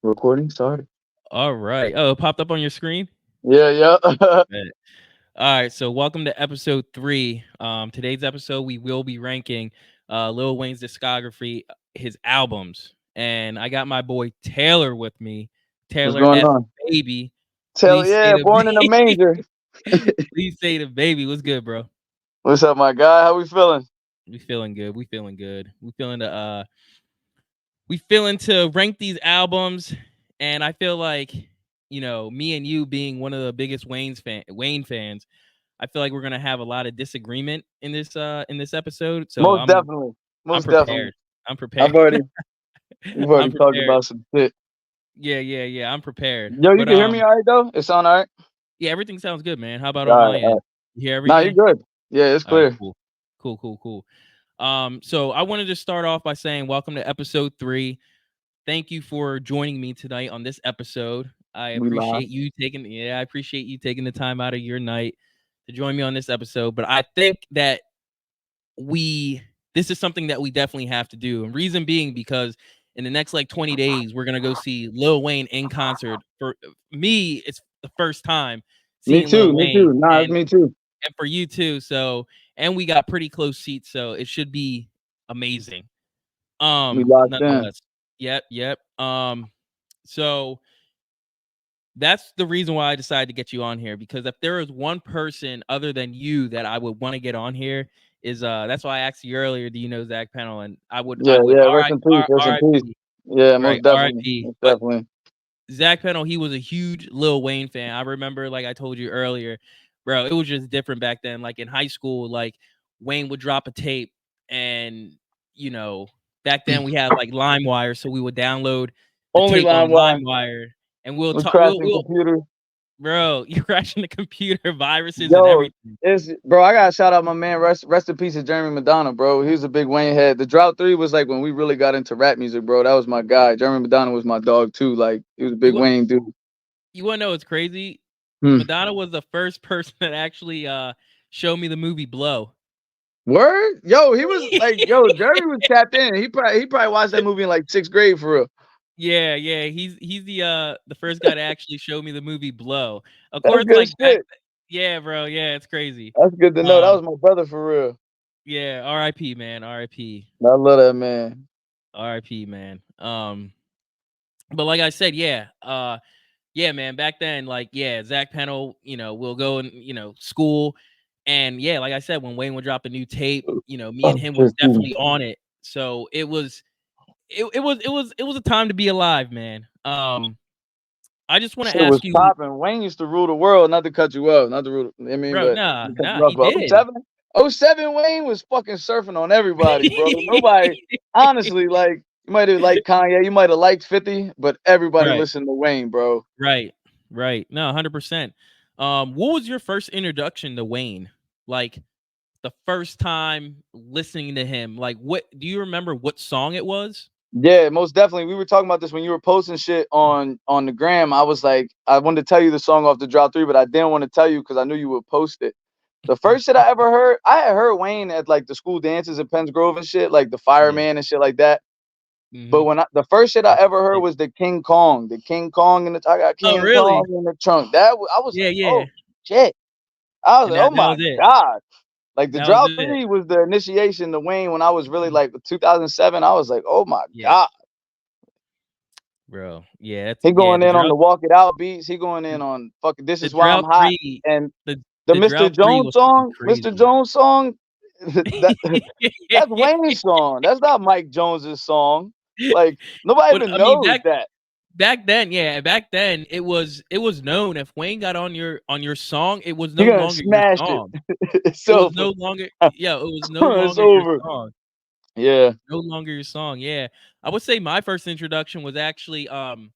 Recording started. All right. Oh, it popped up on your screen? Yeah, yeah. Bet. All right. So welcome to episode 3. Today's episode we will be ranking Lil Wayne's discography, his albums. And I got my boy Taylor with me. What's Taylor going F on? baby. Tell Please say yeah, the born in a baby. manger. Please say the baby. What's good, bro? What's up, my guy? How we feeling? We feeling good. We feeling good. We feeling to rank these albums, and I feel like, me and you being one of the biggest Wayne fans, I feel like we're gonna have a lot of disagreement in this episode. So Most I'm definitely. I'm Most definitely. prepared. I'm I've prepared. already we've I'm already talked prepared. about some shit. Yeah. I'm prepared. Yo, you But can hear me all right though? It sound all right? yeah, everything sounds good, man. How about All on right, my all end? right. You hear Nah, you everything? good. Yeah, it's All right, clear. cool. So I wanted to start off by saying welcome to episode 3. Thank you for joining me tonight on this episode. We live. I appreciate you taking the time out of your night to join me on this episode. But I think that we this is something that we definitely have to do. And reason being because in the next like 20 days, we're gonna go see Lil Wayne in concert. For me, it's the first time Me seeing too, Lil me Wayne, too. Nah, it's me too. and for you too. So and we got pretty close seats, so it should be amazing. We locked in. Nonetheless. Yep. So that's the reason why I decided to get you on here, because if there is one person other than you that I would want to get on here is that's why I asked you earlier, do you know Zach Pennell? And I Yeah, would yeah. Rest in peace. Rest in peace. RIP, Yeah, right? most definitely. RIP. Most But definitely. Zach Pennell, he was a huge Lil Wayne fan. I remember, like I told you earlier, bro, it was just different back then. Like in high school, like Wayne would drop a tape, and you know, back then we had like LimeWire, so we would download the Only tape line on one. LimeWire, and we'll We talk. crashing We'll computer. bro, you're crashing the computer, viruses and Yo, everything. it's bro. I gotta shout out my man. Rest in peace to Jeremy Madonna, bro. He was a big Wayne head. The Drought 3 was like when we really got into rap music, bro. That was my guy. Jeremy Madonna was my dog too. Like he was a big You wa- Wayne dude. you want to know what's crazy? Hmm. Madonna was the first person that actually showed me the movie Blow. Word, yo, he was like, yo, Jeremy was tapped in. He probably watched that movie in like sixth grade for real. Yeah. He's the first guy to actually show me the movie Blow. Of That's course, good like back. shit. Yeah, bro. Yeah, it's crazy. That's good to know. That Um, was my brother for real. yeah. R.I.P. Man. R.I.P. I love that man. R.I.P. Man. But like I said, yeah, man. Back then, like, yeah, Zach Pennell, we'll go and school, and yeah, like I said, when Wayne would drop a new tape, me and Oh, him was just, definitely on it. So it was a time to be alive, man. I just want to shit was ask you, popping. Wayne used to rule the world, not to cut you off, not to rule. I mean, bro. but Nah, to cut nah, you off. he But did. 07, 07 Wayne was fucking surfing on everybody, bro. Nobody, honestly, like you might have liked Kanye, you might have liked 50, but everybody Right, listened to Wayne, bro. right, right. No, 100%. What was your first introduction to Wayne? Like the first time listening to him, like what do you remember what song it was? Yeah, most definitely. We were talking about this when you were posting shit on the gram. I was like, I wanted to tell you the song off the Drop 3, but I didn't want to tell you because I knew you would post it. The first shit I ever heard, I had heard Wayne at like the school dances in Penns Grove and shit, like the Yeah. fireman and shit like that. But Mhm. when the first shit I ever heard was the King Kong in the I got Oh, King Kong really? in the trunk. I was Yeah, like, yeah. oh shit. I was And like, oh that my was it. god. Like the That was Drought it. 3 was the initiation to Wayne when I was really Mm. like 2007. I was like, oh my Yeah, god. bro. Yeah, it's He yeah, going in on the Walk It Out beats. He going in on fucking This the Is Why I'm Drought Hot. 3 And the the the Mr. Drought 3 Jones was fucking song, Mr. crazy. Jones song, that that's Wayne's song. That's not Mike Jones's song. Like nobody But even I mean knows that. back then it was known if Wayne got on your song, it was no You're gonna longer your smash it. song. It's It was over. no longer yeah, it was no It's longer your over. song. Yeah. No longer your song. Yeah. I would say my first introduction was actually Go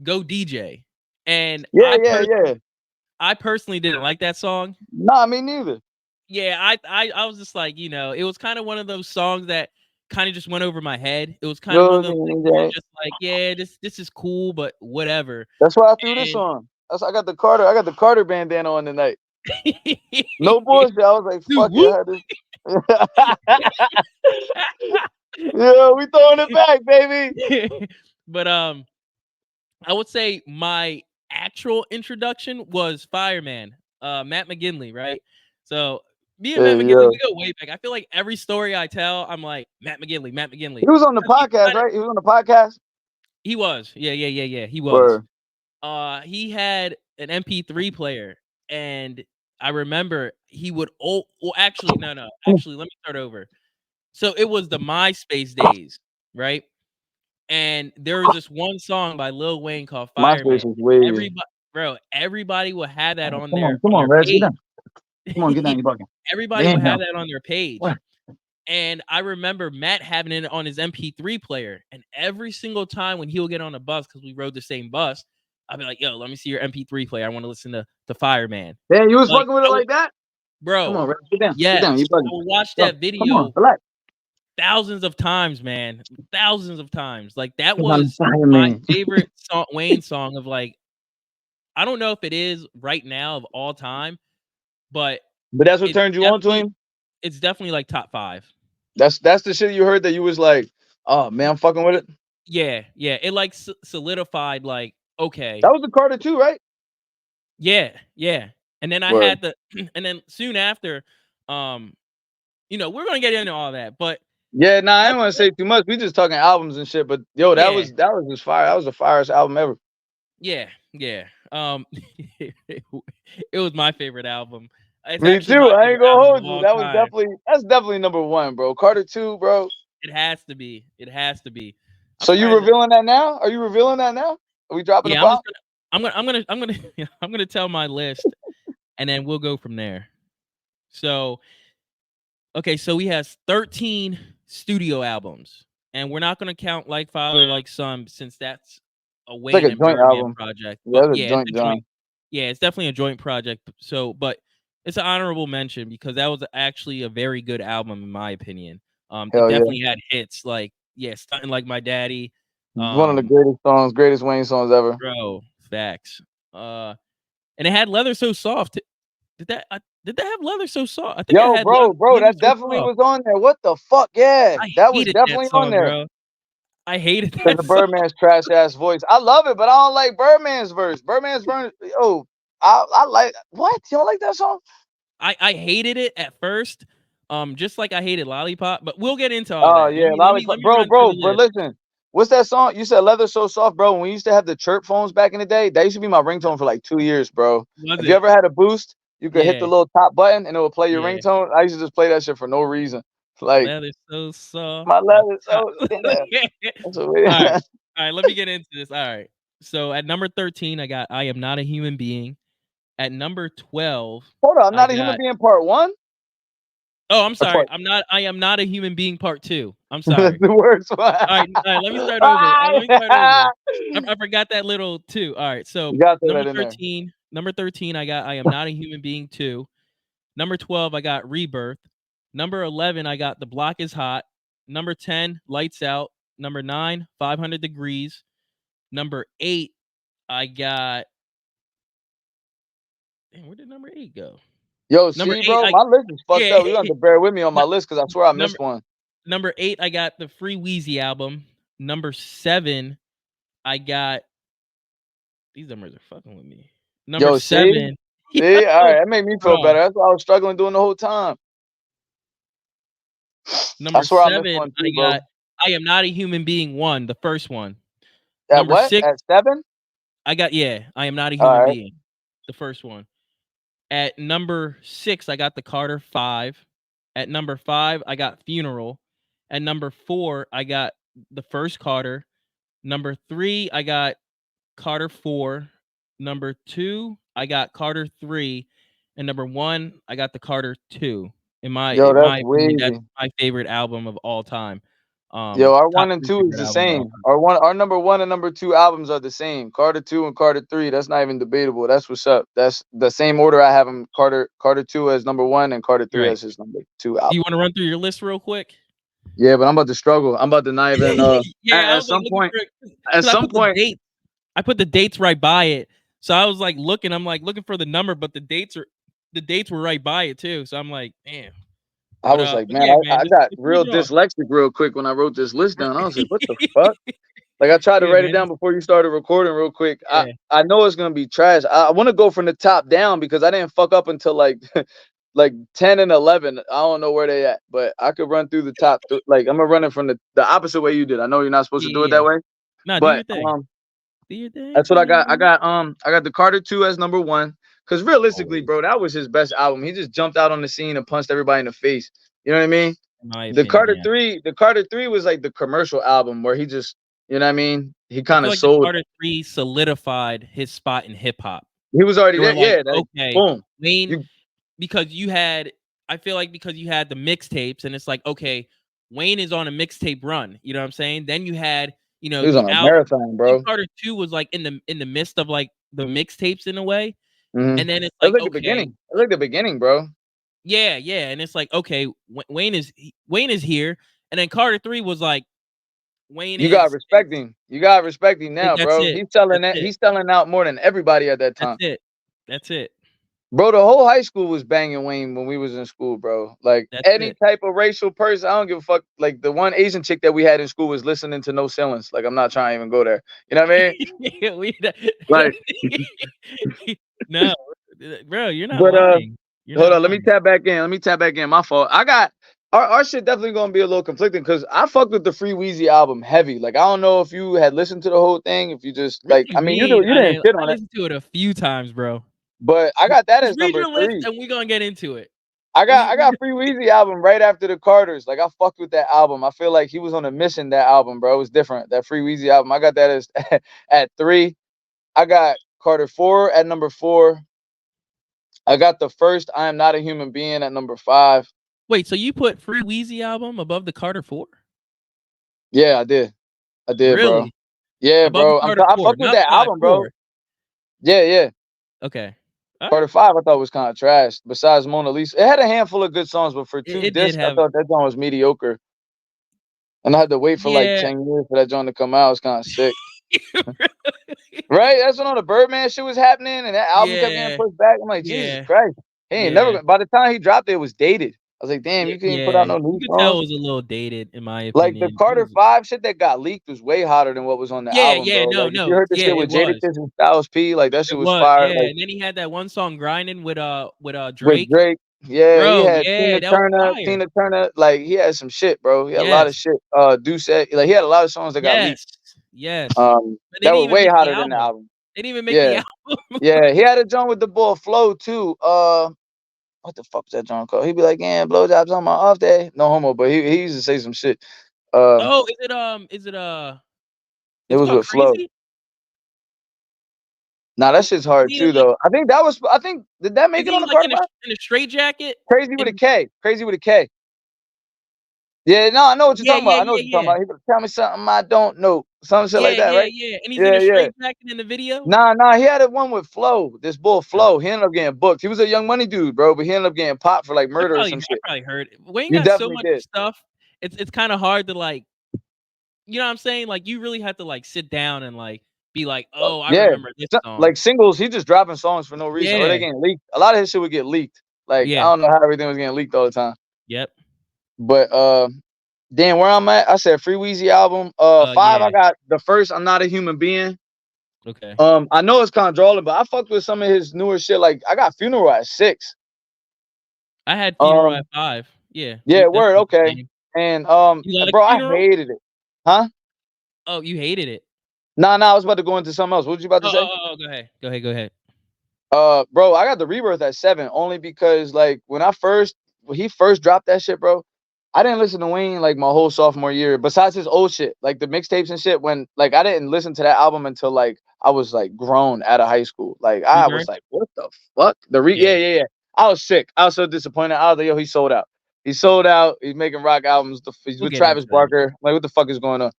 DJ. And Yeah, yeah, yeah. I personally didn't like that song. Nah, me neither. Yeah, I was just like, it was kind of one of those songs that kind of just went over my head. It was kind of one Go of those things where you're DJ. just like, yeah, this is cool, but whatever. That's why I threw this And on. I got the Carter bandana on tonight. No bullshit. I was like, Dude, fuck it. whoop. I had this. Yeah, we throwing it back, baby. But I would say my actual introduction was Fireman, Matt McGinley, right? So me and Matt McGinley, Yeah. we go way back. I feel like every story I tell, I'm like Matt McGinley, Matt He McGinley. was on the 'Cause podcast, right? He was on the podcast. he was, yeah, he was. Where He had an MP3 player, and I remember he would. Oh, well, actually, no. Actually, let me start over. So it was the MySpace days, right? And there was this one song by Lil Wayne called MySpace Fireman. was wavy. Everybody would have that on Come their on, come on, Reg, get page. down. Come on, get down. You bugging. Everybody would have Damn. that on their page. What? And I remember Matt having it on his MP3 player. And every single time when he would get on a bus, because we rode the same bus, I'd be like, yo, let me see your MP3 player. I want to listen to Fireman. Damn, you was Like, fucking with it like that? Come bro, on, Reg, get down. Get yes. down. You I bugging. would watch Yo, that come on, video relax. thousands of times, man. Thousands of times. Like, that Cause I'm was my Fireman. favorite Wayne song of, like, I don't know if it is right now of all time, but But that's what turned you on to him? it's definitely like top 5. That's the shit you heard that you was like, oh man, I'm fucking with it. Yeah. It like solidified, like, okay. That was the Carter 2, right? Yeah. And then I Word. had and then soon after, we're gonna get into all that, but Yeah, nah, I don't want to say too much. We just talking albums and shit, but yo, that was just fire. That was the firest album ever. Yeah. It was my favorite album. It's Me actually too. my I ain't favorite gonna album hold of you. all That was time. that's definitely number 1, bro. Carter 2, bro. It has to be. It has to be. I'm So you surprised revealing that now? Are you revealing that now? Are we dropping the Yeah, bomb? I'm gonna tell my list, and then we'll go from there. So, okay, so he has 13 studio albums, and we're not gonna count Like Father, Like Son, since that's a It's like Wayne a and joint Birdman album. project. Yeah, But it's a yeah, it's joint a joint. joint. Yeah, it's definitely a joint project. So, but it's an honorable mention because that was actually a very good album in my opinion. It Hell yeah. definitely had hits like Stunting Like My Daddy. One of the greatest songs, greatest Wayne songs ever. Bro, facts. And it had Leather So Soft. Did that have Leather So Soft? I think I Yo, had bro, Leather that So definitely Soft. was on there. What the fuck? Yeah, I that was hated that definitely on song, there. bro. I hated Because that of song. Birdman's trash ass voice. I love it, but I don't like Birdman's verse. Birdman's verse, yo, I like what? You don't like that song? I hated it at first. Just like I hated Lollipop, but we'll get into all Oh that. yeah, Let me Lollipop, run through the bro. list. Listen, what's that song? You said Leather So Soft, bro. When we used to have the chirp phones back in the day, that used to be my ringtone for like 2 years, bro. Was If you it? ever had a boost, you could hit the Yeah. little top button and it would play your Yeah. ringtone. I used to just play that shit for no reason. Like Leather So Soft. my My leather, top. so yeah. That's what All right. All right, let me get into this. All right. So at number 13, I got I Am Not a Human Being. At number 12, Hold on, I'm I not a human got being part 1? Oh, I'm Or sorry. part I am not a human being part 2. I'm That's sorry. the worst one. All right, let me start over. I forgot that little 2. All right. So, You gotta throw that in there. number 13, I got I Am Not a Human Being 2. Number 12, I got Rebirth. Number 11, I got The Block is Hot. Number 10, Lights Out. Number 9, 500 Degrees. Number 8, I got Damn, where did number 8 go? Yo, Number see, 8, bro, my list is fucked yeah. up. You have to bear with me on my list because I swear I number missed one. Number 8, I got the Free Wheezy album. Number 7, I got these numbers are fucking with me. Number Yo, see? 7, See? All right, that made me feel bro. better. That's what I was struggling doing the whole time. I Number swear I missed 7, one I too, bro. got I Am Not a Human Being 1, the first one. At Number what? 6, At 7? I got I Am Not a All Human right. Being, the first one. At number 6, I got the Carter 5. At number 5, I got Funeral. At number 4, I got the first Carter. Number 3, I got Carter 4. Number 2, I got Carter 3. And number 1, I got the Carter 2. In Yo, that's my opinion, that's wavy. my favorite album of all time. Yo, our Top 1 and 3 2 is favorite the album of all same. time. Our number 1 and number 2 albums are the same. Carter 2 and Carter 3. That's not even debatable. That's what's up. That's the same order I have them. Carter 2 as number 1 and Carter 3 Right. as his number 2 Do you album. wanna run through your list real quick? Yeah, but I'm about to struggle. I'm about to not even Yeah, I at was like some looking point. for it At because some point. I put the dates right by it. So I was like looking, I'm like looking for the number, but the dates were right by it too. So I'm like, damn. I was like, But man, yeah, man, I just got read real it off. dyslexic real quick when I wrote this list down. I was like, what the fuck? Right. Like I tried to Yeah, write it man. down before you started recording real quick. I Yeah. I know it's gonna be trash. I want to go from the top down because I didn't fuck up until like like 10 and 11. I don't know where they at, but I could run through the top. Like I'm gonna run it from the opposite way you did. I know you're not supposed to do it Yeah. that way, Nah, do but your thing. Do your thing. that's what Do I your got. I thing. got I got the Carter 2 as number one. Cause realistically, Always, bro, that was his best album. He just jumped out on the scene and punched everybody in the face. You know what I mean? in my The opinion, Carter yeah. 3, the Carter 3 was like the commercial album where he just, you know what I mean? He I kind feel of like the sold. Carter 3 solidified his spot in hip hop. He was already They were there. like, Yeah, like okay, boom. Wayne, You because you had, I feel like because you had the mixtapes, and it's like, okay, Wayne is on a mixtape run. You know what I'm saying? Then you had, he was the on a album. marathon, I think bro. Carter 2 was like in the midst of like the mixtapes in a way. Hmm. And then it's That was like, like the okay, beginning. That was like the beginning, bro. yeah, yeah. And it's like, okay, Wayne is here. And then Carter 3 was like, Wayne You gotta is respect him. You gotta respect him now, that's bro. it. He's selling That's that. it. He's selling out more than everybody at that That's time. it. That's it. Bro, the whole high school was banging Wayne when we was in school, bro. Like That's any it. type of racial person, I don't give a fuck. Like the one Asian chick that we had in school was listening to No Ceilings. Like I'm not trying to even go there. You know what I mean? Yeah, Like, no, bro, you're not but lying. You're hold not on, let me lying. tap back in. Let me tap back in. My fault. I got our shit definitely gonna be a little conflicting because I fucked with the Free Weezy album heavy. Like I don't know if you had listened to the whole thing, if you just like Really I mean mean. you didn't shit I on it, listened to it a few times, bro. but I got that Just as read number your list, three. and we gonna get into it. I got Free Weezy album right after the Carters. Like I fucked with that album. I feel like he was on a mission. That album, bro, it was different. That Free Weezy album. I got that as at three. I got Carter 4 at number 4. I got the first I Am Not a Human Being at number 5. Wait, so you put Free Weezy album above the Carter 4? Yeah, I did. I did, bro. Really? Yeah, Above the bro. Carter I 4, fucked with not that 5, album, bro. 4. Yeah, yeah. Okay. All right. Carter 5 I thought was kind of trash. Besides Mona Lisa, it had a handful of good songs, but for two It did discs, I have thought that song was mediocre. And I had to wait for like yeah. 10 years for that joint to come out. It was kind of sick. Right? That's when all the Birdman shit was happening and that album kept getting Yeah. pushed back. I'm like, Jesus Yeah. Christ. He ain't Yeah. never, by the time he dropped it, it was dated. I was like, damn, you can't put Yeah. out no You new could tell songs. it was a little dated, in my Like the opinion. It Carter was 5 shit that got leaked was way hotter than what was on the yeah, album, yeah, bro. no, Like if you no. heard the Yeah, shit it with was. Jadakiss and Styles P, like that It shit was was, fire. yeah, Like and then he had that one song grinding with with Drake. Drake, yeah, he Bro, had yeah, that was fire. Tina Turner, like he had some shit, bro. He had a lot Yes. of shit. Deuce, like he had a lot of songs that got leaked. Yes. Yes. But they That didn't were even way make the hotter than the album. album. They didn't even make the Yeah, album. yeah. He had a joint with the boy Flo too. What the fuck was that joint called? He'd be like, yeah, blowjobs on my off day. No homo, but he used to say some shit. Oh, It it's was called with Flo. Crazy? Nah, that shit's hard Clean it too, like though. I think did that make is it on he the like Carter 5? in a straight jacket? Crazy with a And K. Crazy with a K. Yeah, no, I know what you're yeah, talking yeah, about. I know yeah, what you're talking yeah. about. He be like, tell me something I don't know. Some shit like Yeah, that, yeah, right? yeah. And he's in Yeah, a yeah. straight jacket in the video? Nah, he had a one with Flo. This bull Oh, Flo. He ended up getting booked. He was a Young Money dude, bro, but he ended up getting popped for like murder or some I shit. probably heard it. Wayne You got so definitely much did. stuff. It's kind of hard to like, you know what I'm saying? Like you really have to like sit down and like be like, "Oh, I Yeah. remember this song." Like singles, he just dropping songs for no reason, or they Yeah. getting leaked. A lot of his shit would get leaked. Like I Yeah. don't know how everything was getting leaked all the time. Yep. But damn, where I'm at, I said Free Weezy album. 5, I Yeah. got the first I'm Not a Human Being. Okay. I know it's kind of drawing, but I fucked with some of his newer shit. Like I got Funeral at 6. I had Funeral at Um, 5. Yeah. yeah, That's word, about the okay. same. And You like bro, I Funeral? hated it. Huh? Oh, you hated it. Nah, I was about to go into something else. What was you about to say? Go ahead. Go ahead. Go ahead. Bro, I got the Rebirth at 7 only because like when he first dropped that shit, bro, I didn't listen to Wayne like my whole sophomore year. Besides his old shit, like the mixtapes and shit. When like I didn't listen to that album until like I was like grown out of high school. Like I was Rebirth? like, what the fuck? Yeah. Yeah. I was sick. I was so disappointed. I was like, yo, he sold out. He sold out. He's making rock albums. He's We'll with get into Travis that. Barker. I'm like, what the fuck is going on?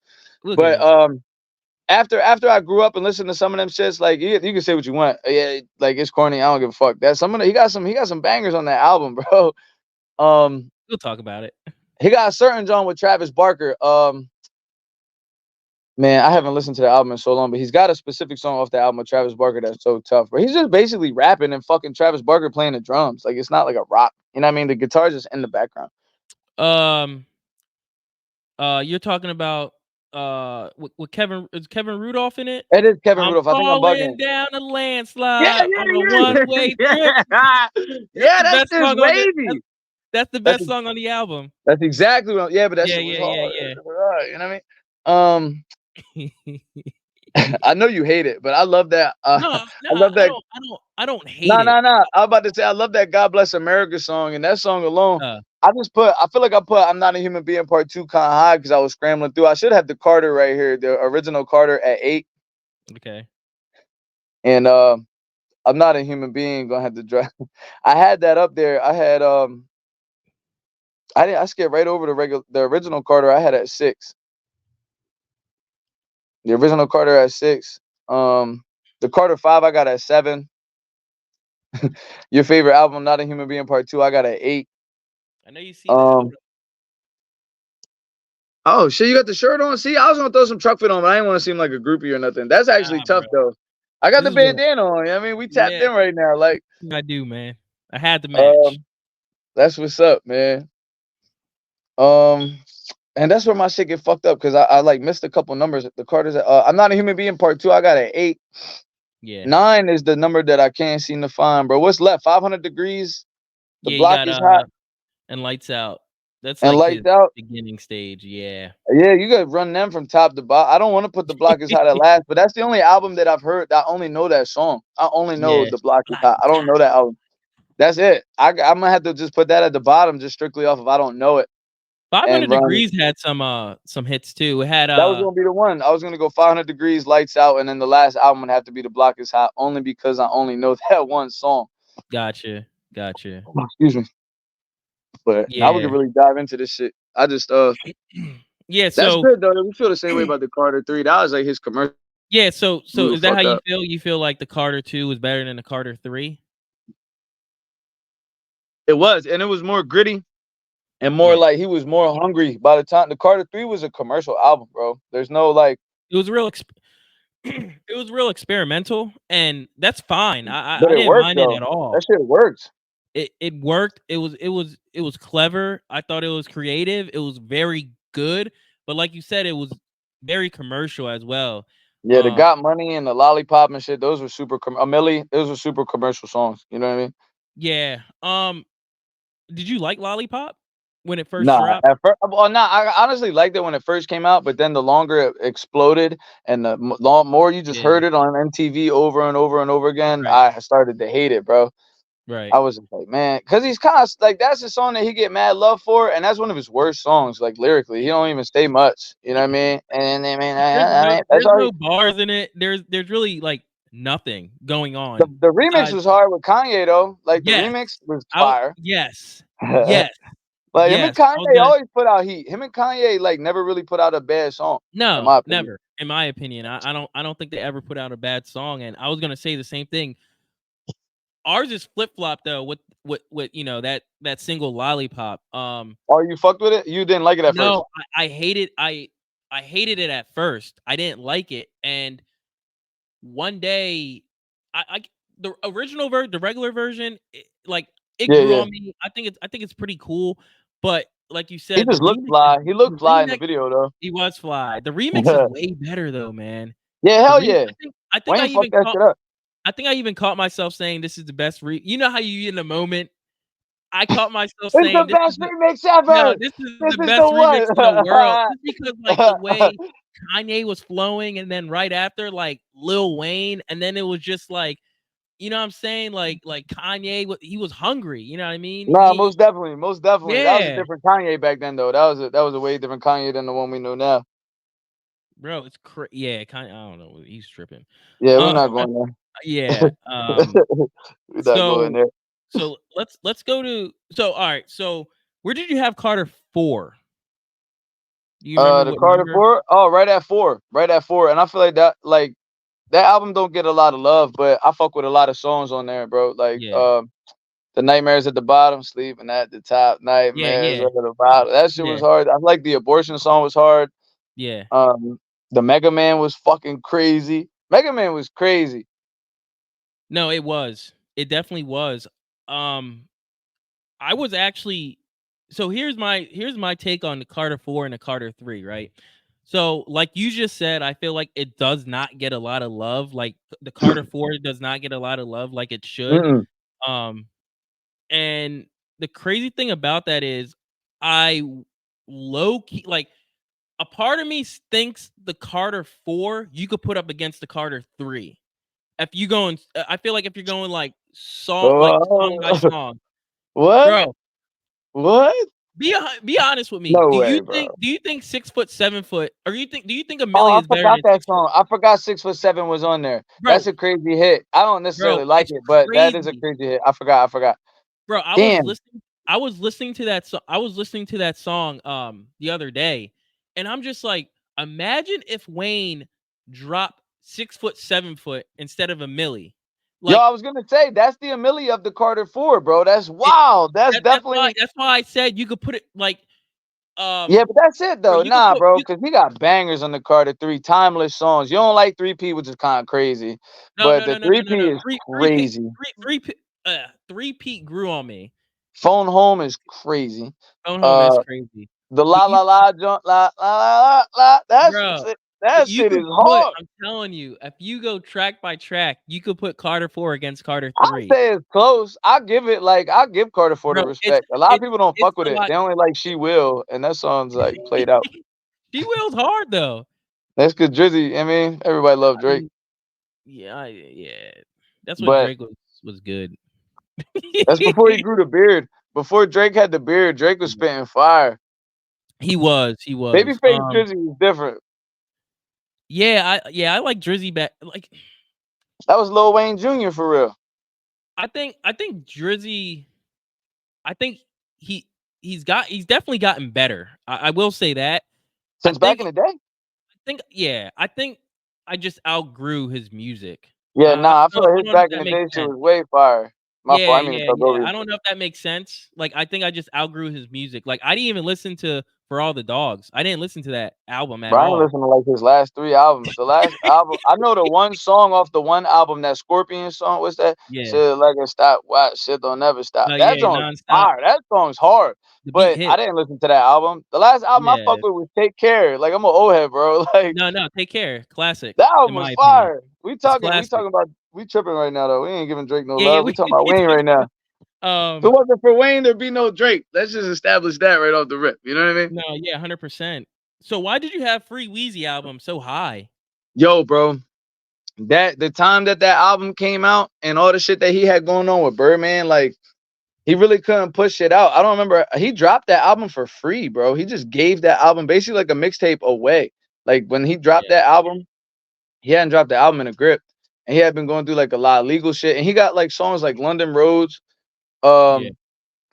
We'll get But into after I grew up and listened to some of them shits, like you can say what you want. Yeah, like it's corny. I don't give a fuck. That some of the, he got some bangers on that album, bro. Um, We'll talk about it. he got a certain John with Travis Barker. Man, I haven't listened to the album in so long, but he's got a specific song off the album with Travis Barker that's so tough. But he's just basically rapping and fucking Travis Barker playing the drums. Like it's not like a rock. You know what I mean? The guitar's just in the background. You're talking about with Kevin, is Kevin Rudolph in it? It is Kevin I'm Rudolph. I think I'm falling bugging. down a Yeah, landslide on a yeah, one-way trip. yeah. That's Yeah, the that's best just song on the wavy. that's the That's best song on the album. that's exactly what. Yeah, but that Yeah, shit was yeah, hard. yeah, You know what I mean? yeah. I know you hate it, but I love that. No, no, I love that. I don't hate No, it. no, no. I was about to say I love that "God Bless America" song, and that song alone. Uh, I feel like I put "I'm Not a Human Being" Part 2 kind of high because I was scrambling through. I should have the Carter right here, the original Carter at 8, okay. and I'm Not a Human Being gonna have to drive. I had that up there. I skipped right over the original Carter. I had at 6. The original Carter at 6. The Carter 5 I got at 7. Your favorite album, Not a Human Being Part 2, I got at 8. I know you see the Um, photo. oh shit, you got the shirt on? See, I was gonna throw some truck fit on, but I didn't want to seem like a groupie or nothing. That's actually Nah, bro. tough though. I got This the is what bandana on. I mean, we tapped yeah, in right now. Like, I do, man. I had to match. um, that's what's up, man. Um, and that's where my shit get fucked up because I like missed a couple numbers. The Carter's I'm Not a Human Being Part 2, I got at 8. Yeah. 9 is the number that I can't seem to find, bro. What's left? 500 degrees. The Yeah, you block got is hot and Lights Out. That's and like his lights out. beginning stage. Yeah. Yeah, you gotta run them from top to bottom. I don't want to put the block is hot at last, but that's the only album that I've heard. That I only know that song. I only know Yeah. the block is Block hot. is I don't hot. know that album. That's it. I'm gonna have to just put that at the bottom, just strictly off of I don't know it, and 500 run. Degrees had some hits too. It had That was gonna be the one. I was gonna go 500 degrees, lights out, and then the last album would have to be the block is hot, only because I only know that one song. gotcha. Gotcha. Excuse me. But now we can Yeah. really dive into this shit. I just Yeah, that's so good though. We feel the same way about the Carter 3. That was like his commercial. yeah, so is that how Fuck you up. feel? You feel like the Carter 2 was better than the Carter 3? It was, and it was more gritty and more Yeah. like he was more hungry by the time the Carter 3 was a commercial album, bro. There's no like, It was real it was real experimental, and that's fine. but I it didn't worked mind it though. at all. That shit works. It worked. It was clever. I thought it was creative. It was very good, but like you said, it was very commercial as well. Yeah, the Um, Got Money and the Lollipop and shit, those were a Millie, those were super commercial songs. You know what I mean? yeah. Did you like Lollipop when it first Nah, dropped? at first, well, nah, I honestly liked it when it first came out, but then the longer it exploded and the more you just Yeah. heard it on MTV over and over and over again, Right. I started to hate it, bro. Right. I was just like, man, because he's kind of like that's the song that he get mad love for, and that's one of his worst songs, like lyrically. He don't even say much, you know what I mean? And I mean, that's There's all. no bars in it. There's really like nothing going The on the remix besides was hard with Kanye though. Like the yes. remix was I fire. yes. Like Yes. him and Yes. I was Kanye gonna always put out heat. Him and Kanye like never really put out a bad song, in no, my opinion. never. In my opinion, I don't think they ever put out a bad song. And I was gonna say the same thing. Ours is flip flop though with you know that single Lollipop. Oh, you fucked with it? You didn't like it at first? No, I hated I hated it at first. I didn't like it, and one day I the original the regular version, like it Yeah, grew yeah. on me. I think it's pretty cool, but like you He said, just looked fly. He the looked fly in the remix video though. he was fly. The remix is way better though, man. Yeah, hell yeah. I think Wayne fucked that shit up. I even caught myself saying this is the best you know how you in the moment. I caught myself It's the saying best remix ever. this is This the is best the remix in the world. one. Just because like the way Kanye was flowing, and then right after like Lil Wayne, and then it was just like, you know what I'm saying? Like Kanye, he was hungry. You know what I mean? Nah, most definitely, most definitely. That was a Yeah, different Kanye back then, though. That was a way different Kanye than the one we know now. bro, it's yeah. Kanye, I don't know, he's tripping. Yeah, we're Uh, not going there. yeah. We're not going So there. let's go to all right. So where did you have Carter 4? Do you remember The what Carter number? 4. Oh, right at 4. And I feel like that album don't get a lot of love, but I fuck with a lot of songs on there, bro. Like Yeah, the Nightmares at the Bottom, Sleeping at the Top, yeah, Nightmares yeah, at the Bottom. That shit yeah, was hard. I like the Abortion song was hard. yeah. Um, the Mega Man was fucking crazy. Mega Man was crazy. No, it was. It definitely was. Um, I was actually so here's my take on the Carter 4 and the Carter 3, right? So, like you just said, I feel like it does not get a lot of love. Like the Carter 4 does not get a lot of love like it should. Mm-mm. Um, and the crazy thing about that is I low key like a part of me thinks the Carter 4 you could put up against the Carter 3. If you going I feel like if you're going like song by Oh, song. what? Bro, What? be honest with me. No way, bro. Do you think 6 foot, 7 foot, or do you think a Oh, Millie I is better forgot than that 6 foot? song. I forgot 6'7" was on there. That's Bro, a crazy hit. I don't necessarily like it's it, but that is a crazy. crazy hit. I forgot. I forgot. Bro, Damn. I was listening to that I was listening to that song the other day, and I'm just like, imagine if Wayne dropped 6 foot, 7 foot instead of a Millie. Yo, Like I was gonna say that's the Amelia of the Carter 4, bro. That's it wild. That's definitely that's why I said you could put it like yeah, but that's it bro, though. you could Nah, put bro, you because he got bangers on the Carter 3, timeless songs. You don't like 3P, which is kind of crazy, no but no the no no no no 3P no is 3 crazy. three Pete grew on me. Phone Home is crazy. Phone Home is Uh, crazy. the But La La La Joint, La La La La. bro, That you shit is could put hard. I'm telling you, if you go track by track, you could put Carter 4 against Carter I 3. say it's close. I give Carter 4 the Bro, respect. A lot of people don't it's fuck with a it. lot. They only like She Will, and that song's like played out. She Will's hard though. That's good Drizzy. I mean, everybody love I Drake, mean, yeah. That's when but Drake was good. that's before he grew the beard. Before Drake had the beard, Drake was spitting fire. He was, he was. Babyface Drizzy was different. I like Drizzy back. Like That was Lil Wayne Jr. for real. I think Drizzy. I think he he's definitely gotten better. I will say that. I Since back in the day. I think I just outgrew his music. Yeah, nah, I feel like I his don't know if back in that the makes day shit sense. was way fire. My fault. Yeah, I mean to talk over you. I don't know if that makes sense. Like, I think I just outgrew his music. Like, I didn't even listen to For All the Dogs. I didn't listen to that album at Brian all. listened to like his last 3 albums. The last album, I know the one song off the one album, that Scorpion song. What's that? Yeah. Shit like it stop. What shit don't never stop. No, That yeah, song's nonstop. fire. That song's hard. The beat But I hit. didn't listen to that album. The last album I Yeah. fuck with was Take Care. Like I'm an old head, bro. Like No, Take Care. Classic, that in album was my opinion. fire. It's We classic. talking about we tripping right now though. We ain't giving Drake no Yeah, love. We we talking about we Wayne right talking now. about If it um, wasn't for Wayne, there'd be no Drake. Let's just establish that right off the rip. You know what I mean? no, yeah, 100%. So why did you have Free Wheezy album so high? Yo, bro. That the time that album came out and all the shit that he had going on with Birdman, like he really couldn't push it out. I don't remember. He dropped that album for free, bro. He just gave that album basically like a mixtape away. Like when he dropped Yeah, that album, he hadn't dropped the album in a grip, and he had been going through like a lot of legal shit. And he got like songs like London Roads. yeah, Um,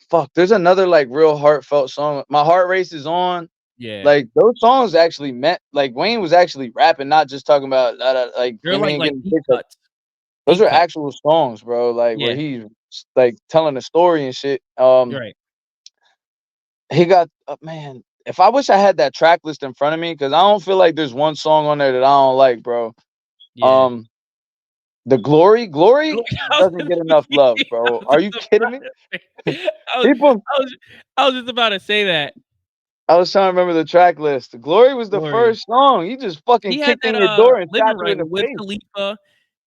fuck. There's another like real heartfelt song. My Heart Race is on. yeah. Like those songs actually meant like Wayne was actually rapping, not just talking about like They're I mean like getting deep picked up. cuts, Those deep are cuts. actual songs, bro. Like where Yeah, he's like telling a story and shit. you're right. He got man. If I wish I had that track list in front of me, because I don't feel like there's one song on there that I don't like, bro. Yeah. Um, the Glory I was doesn't just get enough love, I bro. was Are just you kidding about me? to say I was People, I was I was just about to say that. I was trying to remember the track list. The Glory was the Glory. first song. He just fucking He had kicked in that, your door and Living shot you Right in the with Wiz face. Khalifa.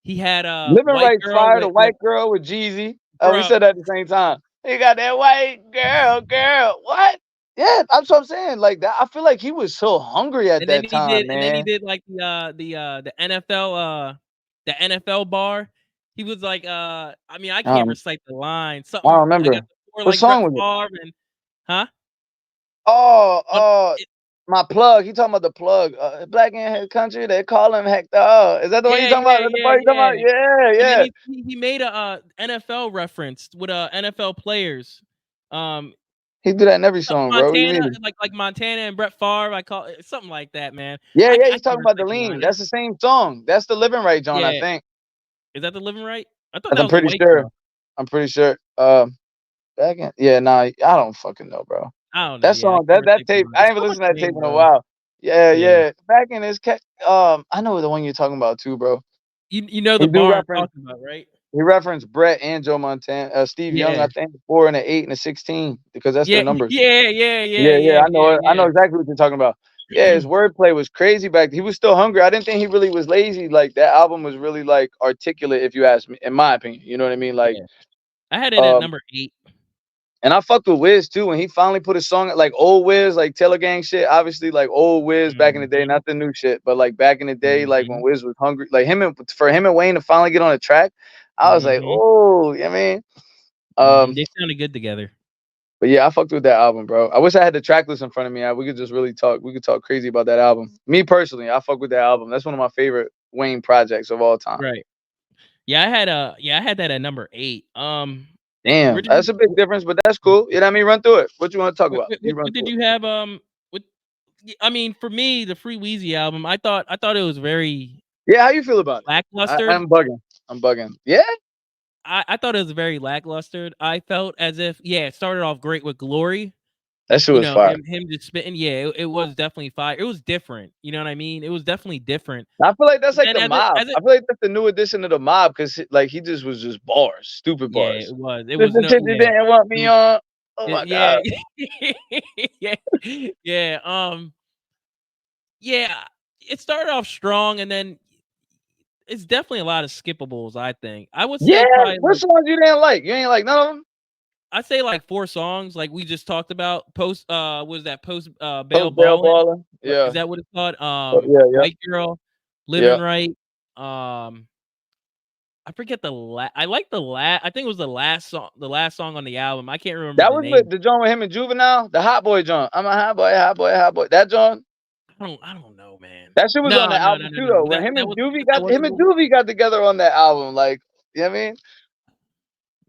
He had, Living White Right Girl Fire, the with white girl with Jeezy. We bro, said that at the same time. He got that white girl. What? Yeah, that's what I'm saying. Like that, I feel like he was so hungry at that time, and then he man. did, like, the NFL bar. He was like, I mean, I can't Um, recite the line. I don't Something I got remember. the floor What like Brett song was it? Favre and huh? Oh, On it my plug. He talking about the plug. Black in his country, they call him Hector. Oh, is that the one you talking about? Is that the part you talking yeah. about? Yeah, And then yeah. he made a, NFL reference with, NFL players. Um, He do that in every song, bro. What you Montana, mean? like Montana and Brett Favre, I call it something like that, man. Yeah, yeah. I He's can't talking about the recite the lean. line. That's the same song. That's the Living Right, John. I Yeah. think. Is that the Living Right? I thought As that I'm was the pretty White sure. Girl. I'm pretty sure. Back in, yeah, nah, I don't fucking know, bro. I don't know. That Yeah, I song, can't that recite the tape, line. I It's ain't even so much listened to that tape Wayne, in a bro. while. Yeah, Yeah. yeah. Back in his I know the one you're talking about too, bro. You know He the do bar I'm reference talking about, right? he referenced Brett and Joe Montana, Steve Young, Yeah. I think, 4 and an 8 and a 16, because that's their Yeah, numbers. yeah, yeah, yeah, Yeah, yeah, yeah, I know yeah, it. I know yeah. exactly what you're talking about. Yeah, his wordplay was crazy back then. He was still hungry. I didn't think he really was lazy. Like that album was really like articulate, if you ask me, in my opinion. You know what I mean? Like, Yeah, I had it at um, number 8. and I fucked with Wiz too when he finally put a song like old Wiz, like Taylor Gang shit. Obviously, like old Wiz back in the day, Mhm, not the new shit, but like back in the day, like when mhm, Wiz was hungry, like for him and Wayne to finally get on a track, I was like, mhm, oh, you know what I mean? mhm. Um, They sounded good together. but yeah, I fucked with that album, bro. I wish I had the track list in front of me. We could just really talk. We could talk crazy about that album. Me personally, I fuck with that album. That's one of my favorite Wayne projects of all time. Right. Yeah, I had that at number 8. Where Damn, did you that's a big difference, but that's cool. You know what I mean? Run through it. What you want to talk about? You run what did through it. you have, what I mean, for me, the Free Weezy album, I thought it was very Yeah, how you feel about it? lacklustered. I'm bugging. I'm bugging. Yeah, I thought it was very lackluster. I felt as if, yeah, it started off great with Glory. that shit You was know, fire. him just spitting. Yeah, it was definitely fire. It was different. You know what I mean? It was definitely different. I feel like that's like And the as it mob. as it I feel like that's the new addition to the mob because like he just was just bars, stupid yeah, bars. it was. It This was the no shit you yeah. didn't want It me was on. Oh my yeah. god. Yeah. Yeah. Yeah. It started off strong and then it's definitely a lot of skippables, I think. I would Yeah, say probably what like songs you didn't like? You ain't like none of them. I'd say like 4 songs like we just talked about. Was that post Bail Post Bell Ballin'? Baller. Or is Yeah. that what it's called? Yeah. Yeah. White Girl, Living Yeah. Right. Um, I forget I like I think it was the last song on the album. I can't remember That the was with name. the joint with him and Juvenile, the Hot Boy joint. I'm a hot boy, hot boy, hot boy. That joint. I don't know, man. That shit was on the album too, No. though. When him That and was Juvie that got him wasn't and the Juvie got together on that album, like you know what I mean?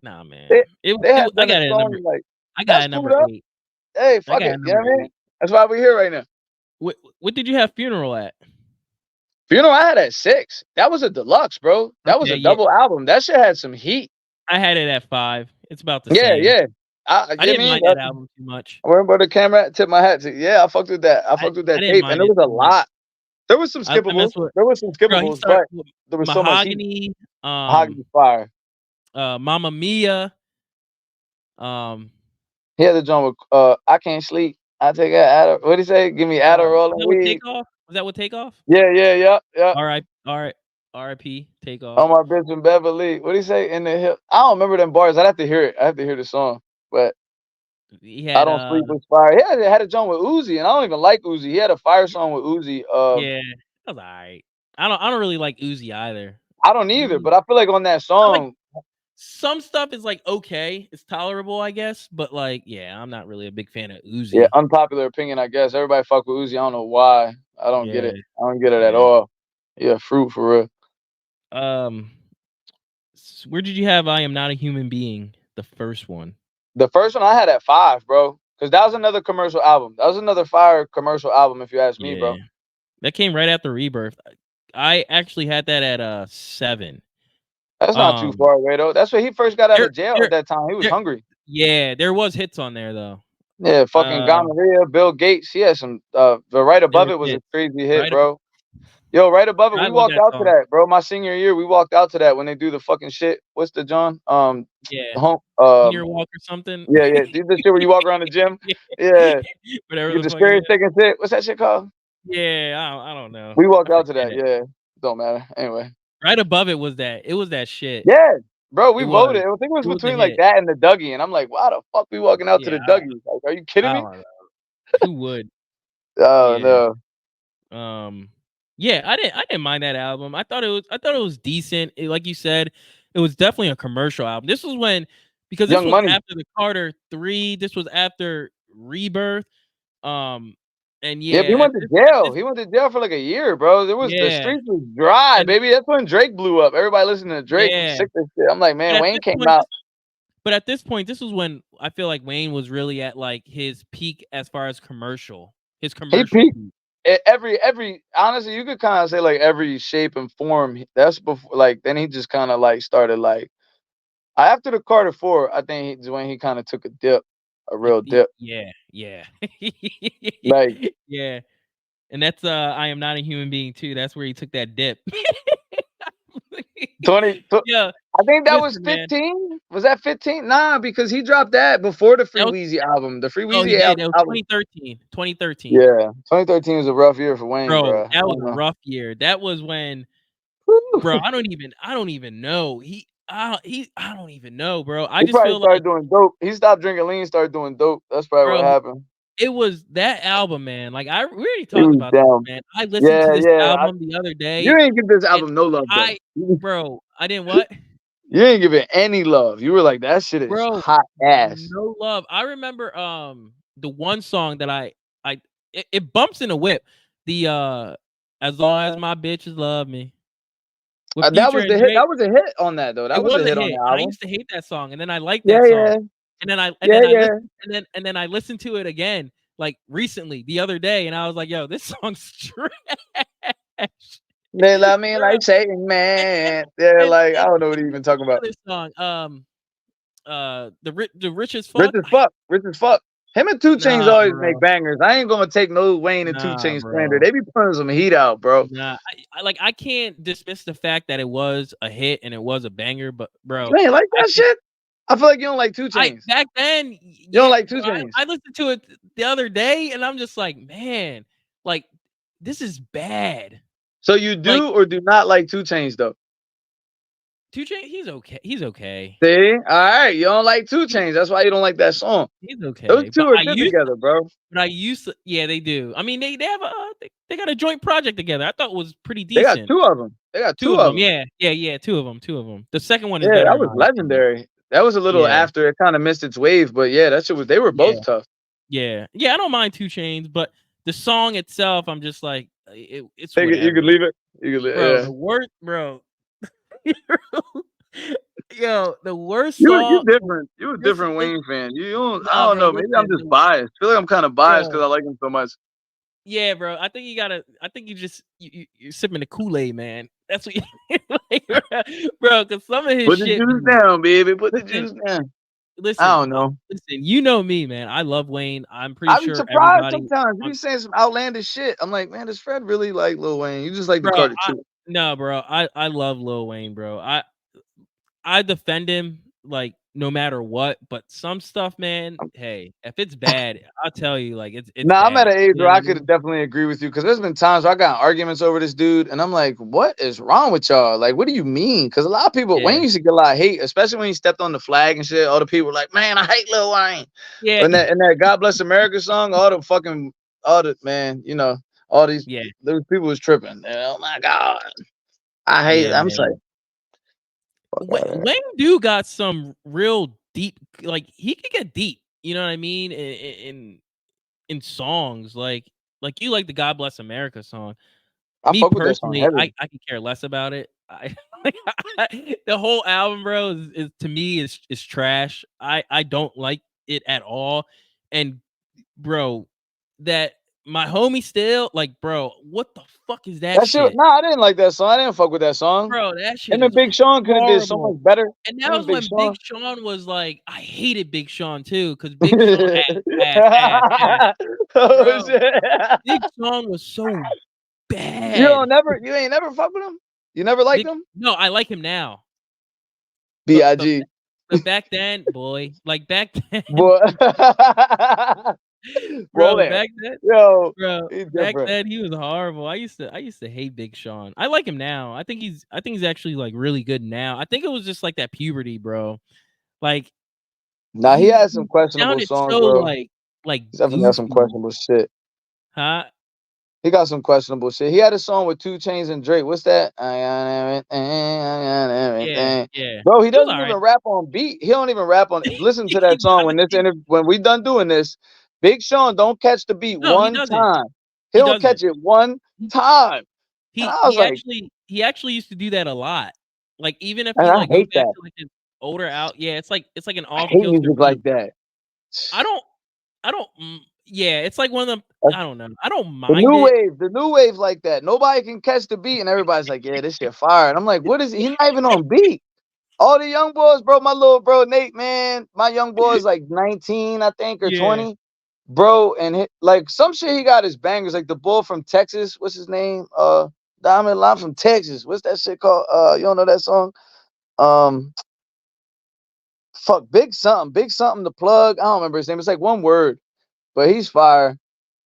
nah, man. They they had I done a got it at number song like I got it that's at cool number though. 8. Hey, I fuck got it it. at You know number what I mean? 8. That's why we're here right now. What did you have Funeral at? Funeral I had at 6. That was a deluxe, bro. That was Okay, a yeah. double album. That shit had some heat. I had it at 5. It's about the Yeah, same. yeah. I You know what I didn't mean? mind that album too much. Where about the camera? Tip my hat to. Yeah, I fucked with that. I fucked with I that didn't tape, and mind there it was a too much. lot. There was some I skippables. mess with There was some bro, he skippables, started but with there was so much heat. Mahogany, Mahogany Fire. Mamma Mia, um, He had the joint with I can't sleep. I take a what do you say? Give me was Adderall and that with weed. Takeoff? Was that with Takeoff? Yeah, yeah, yeah, yeah. R.I.P. Takeoff. On my bitch in Beverly. What do you say? In the hill. I don't remember them bars. I'd have to hear it. I have to hear the song. But He I had, don't sleep with fire. He had a joint with Uzi, and I don't even like Uzi. He had a fire song with Uzi. yeah, that was alright. I don't really like Uzi either. I don't either, but I feel like on that I like song, some stuff is, like, okay, it's tolerable, I guess, but, like, yeah, I'm not really a big fan of yeah, Uzi. unpopular opinion, I guess. Everybody fuck with Uzi. I don't know why. I don't get Yeah, it. I don't get it at yeah. all. Yeah, fruit for real. Um, where did you have I Am Not a Human Being? The first one. The first one I had at 5, bro. Because that was another commercial album. That was another fire commercial album, if you ask me, Yeah. bro. That came right after Rebirth. I actually had that at 7. That's not too Um, far away though. That's when he first got out there of jail at there that time. He was there hungry. yeah, there was hits on there though. Yeah, fucking Um, gonorrhea, Bill Gates. He had some the right there above was it was a hits. crazy hit, Right ab bro. Yo, right above it, I we love walked that out to song. that, bro. My senior year, we walked out to that when they do the fucking shit. What's the John? Yeah. Home Senior Walk or something. yeah, yeah. Do the shit where you walk around the gym. Yeah. Yeah. Whatever You get the the fuck it spirit is. taking shit. What's that shit called? Yeah, I don't know. We I walked out to forget that, it. yeah. Don't matter. Anyway. Right above it was that shit. Yeah, bro, we It was. voted. I think it was It was a between like hit. that and the Dougie, and I'm like, why the fuck we walking out to Yeah, the Dougie? Like, are you kidding I me? don't know. Who would? Oh Yeah. no. Um, yeah, I didn't mind that album. I thought it was decent. Like you said, it was definitely a commercial album. This was when because this Young was Money. after the Carter 3, this was after Rebirth. Um, and Yeah, he yeah, went to at jail. this He went to jail for like a year, bro. There was the yeah, streets was dry, and baby. That's when Drake blew up. Everybody listening to Drake was yeah, sick of shit. I'm like, but man, at Wayne this came point, out. this was when I feel like Wayne was really at like his peak as far as his He commercial peaked peak. every honestly, you could kind of say like every shape and form. That's before like then he just kind of like started like after the Carter 4, I think when he kind of took a dip, a real dip. Yeah, yeah, Like yeah. And that's I Am Not a Human Being too. That's where he took that dip. 20, Yeah, I think that was listen, man. 15. Was that 15? Nah, because he dropped that before the Free That was, Weezy album. The Free oh, he Weezy did. That was album. 2013. 2013. Yeah, 2013 was a rough year for Wayne, Bro, bro. I that was don't a know. rough year. That was when, bro, I don't even know. I don't even know, bro. I He just probably feel like, started doing dope. He stopped drinking lean, started doing dope. That's probably what bro, happened. it was that album, man. Like we already He talked was about this, down. man. I listened Yeah, to this yeah. album the other You day, ain't give this and album no love though. bro, I didn't what? You ain't give it any love. You were like, that shit is Bro, hot ass. no love. I remember the one song that it bumps in the whip. The As Long As My Bitches Love Me with That Future was the and hit. Drake. That was a hit on that though. It That was was a a hit on hit, the and I album. used to hate that song, and then I liked Yeah, that song, yeah, and yeah, then I yeah. listened, and then I listened to it again, like recently the other day, and I was like, "Yo, this song's trash." They love me Bro, like Satan, and man. They're like, I don't know what and you're even what's talking about. the other song? The Rich as Rich Fuck. as fuck. Rich as fuck. Him and Two Chains Nah, always make bro. bangers. I ain't gonna take no Wayne and Two Nah, Chains slander. bro. They be putting some heat out, bro. Nah, I can't dismiss the fact that it was a hit and it was a banger, but bro, You ain't like I that think shit? I feel like you don't like Two I Chains. back then, You don't yeah, like bro, Two Chains. I listened to it the other day and I'm just like, man, like this is bad. So you Like do or do not like Two Chains though? 2 Chainz, he's okay. He's okay. See? All right. You don't like Two He, Chains. That's why you don't like that song. he's Those okay. two are good together, bro. But I used to, yeah, they do. I mean, they have a they got a joint project together. I thought it was pretty They got decent. two of them. They got Two two of of them, them. yeah, two of them, two of them. The second one is Yeah, better that in was my opinion. legendary. That was a little Yeah, after it kind of missed its wave, but yeah, that shit was. They were yeah. both tough. Yeah. I don't mind 2 Chains, but the song itself, I'm just like, it's Take it. You whatever, could leave it. You could. bro. Yeah. The worst, bro. Yo, the worst You song. different. You a Listen, different Wayne fan. You don't. I nah, don't bro. know. Maybe I'm Listen, just biased. I feel like I'm kind of biased because bro. I like him so much. Yeah, bro. I think you gotta. I think you just you're sipping the Kool-Aid, man. That's what you like, bro. Because some of his Put the shit be. juice down, baby. Put the Listen, juice down. I listen, don't know. listen. You know me, man. I love Wayne. I'm pretty I be sure surprised everybody sometimes. You on, be saying some outlandish shit. I'm like, man, does Fred really like Lil Wayne? You just like the bro. Carter too. No, bro. I love Lil Wayne, bro. I defend him like no matter what, but some stuff, man. Hey, if it's bad, I'll tell you, like it's Nah, I'm at bad. an age You where know what I I could mean? definitely agree with you because there's been times where I got arguments over this dude, and I'm like, what is wrong with y'all? Like, what do you mean? Because a lot of people, Yeah, Wayne used to get a lot of hate, especially when he stepped on the flag and shit. All the people were like, man, I hate Lil Wayne. yeah, And that God Bless America song, all the man, all yeah, those people was tripping. Oh my God, I hate. yeah, I'm just like, man. fuck out of here. Wayne do got some real deep, like he could get deep. You know what I mean? In songs, like you like the "God Bless America" song. I Me fuck with that song personally, heavy. I could care less about it. The whole album, bro, is to me is trash. I don't like it at all. And bro, that my homie still like, bro, what the fuck is that That shit. shit? Nah, I didn't like that song. I didn't fuck with that song. Bro, that shit Him and is Big Sean could have did so horrible. much better. And Him that and was Big when Big Sean. Sean was like, I hated Big Sean too, because Big Sean ass. Oh Bro, shit! Big Sean was so bad. You ain't never fuck with him. You never liked Big him. No, I like him now. But Big, back then, boy, like back then, boy. Roll bro, there. back then, Yo, bro, he's back different. then he was horrible. I used to hate Big Sean. I like him now. I think he's actually like really good now. I think it was just like that puberty, bro. Like Nah, he has he some questionable sounded songs, so bro. like He's definitely got some goofy, questionable shit. huh? He got some questionable shit. He had a song with 2 Chains and Drake. What's that? Yeah, yeah. Bro, he It was doesn't all right. even rap on beat. He don't even rap on. Listen to He that song when doesn't. when we done doing this. Big Sean don't catch the beat No, he one doesn't. time. He He don't doesn't. catch it one time. And I was like, He actually used to do that a lot. Like even if and you I like go hate back that. to like his older out, yeah, it's like an I off hate kilter music beat. like that. I don't yeah, it's like one of them. That's I don't know. I don't mind it. the new wave like that. Nobody can catch the beat, and everybody's like, yeah, this shit fire. And I'm like, what is it? He's not even on beat. All the young boys, bro, my little bro Nate, man, my young boy is like 19, I think, or Yeah. 20, bro, and like some shit he got his bangers, like the bull from Texas, what's his name? Diamond Line from Texas. What's that shit called? You don't know that song? Um, fuck, big something. The plug. I don't remember his name. It's like one word, but he's fire.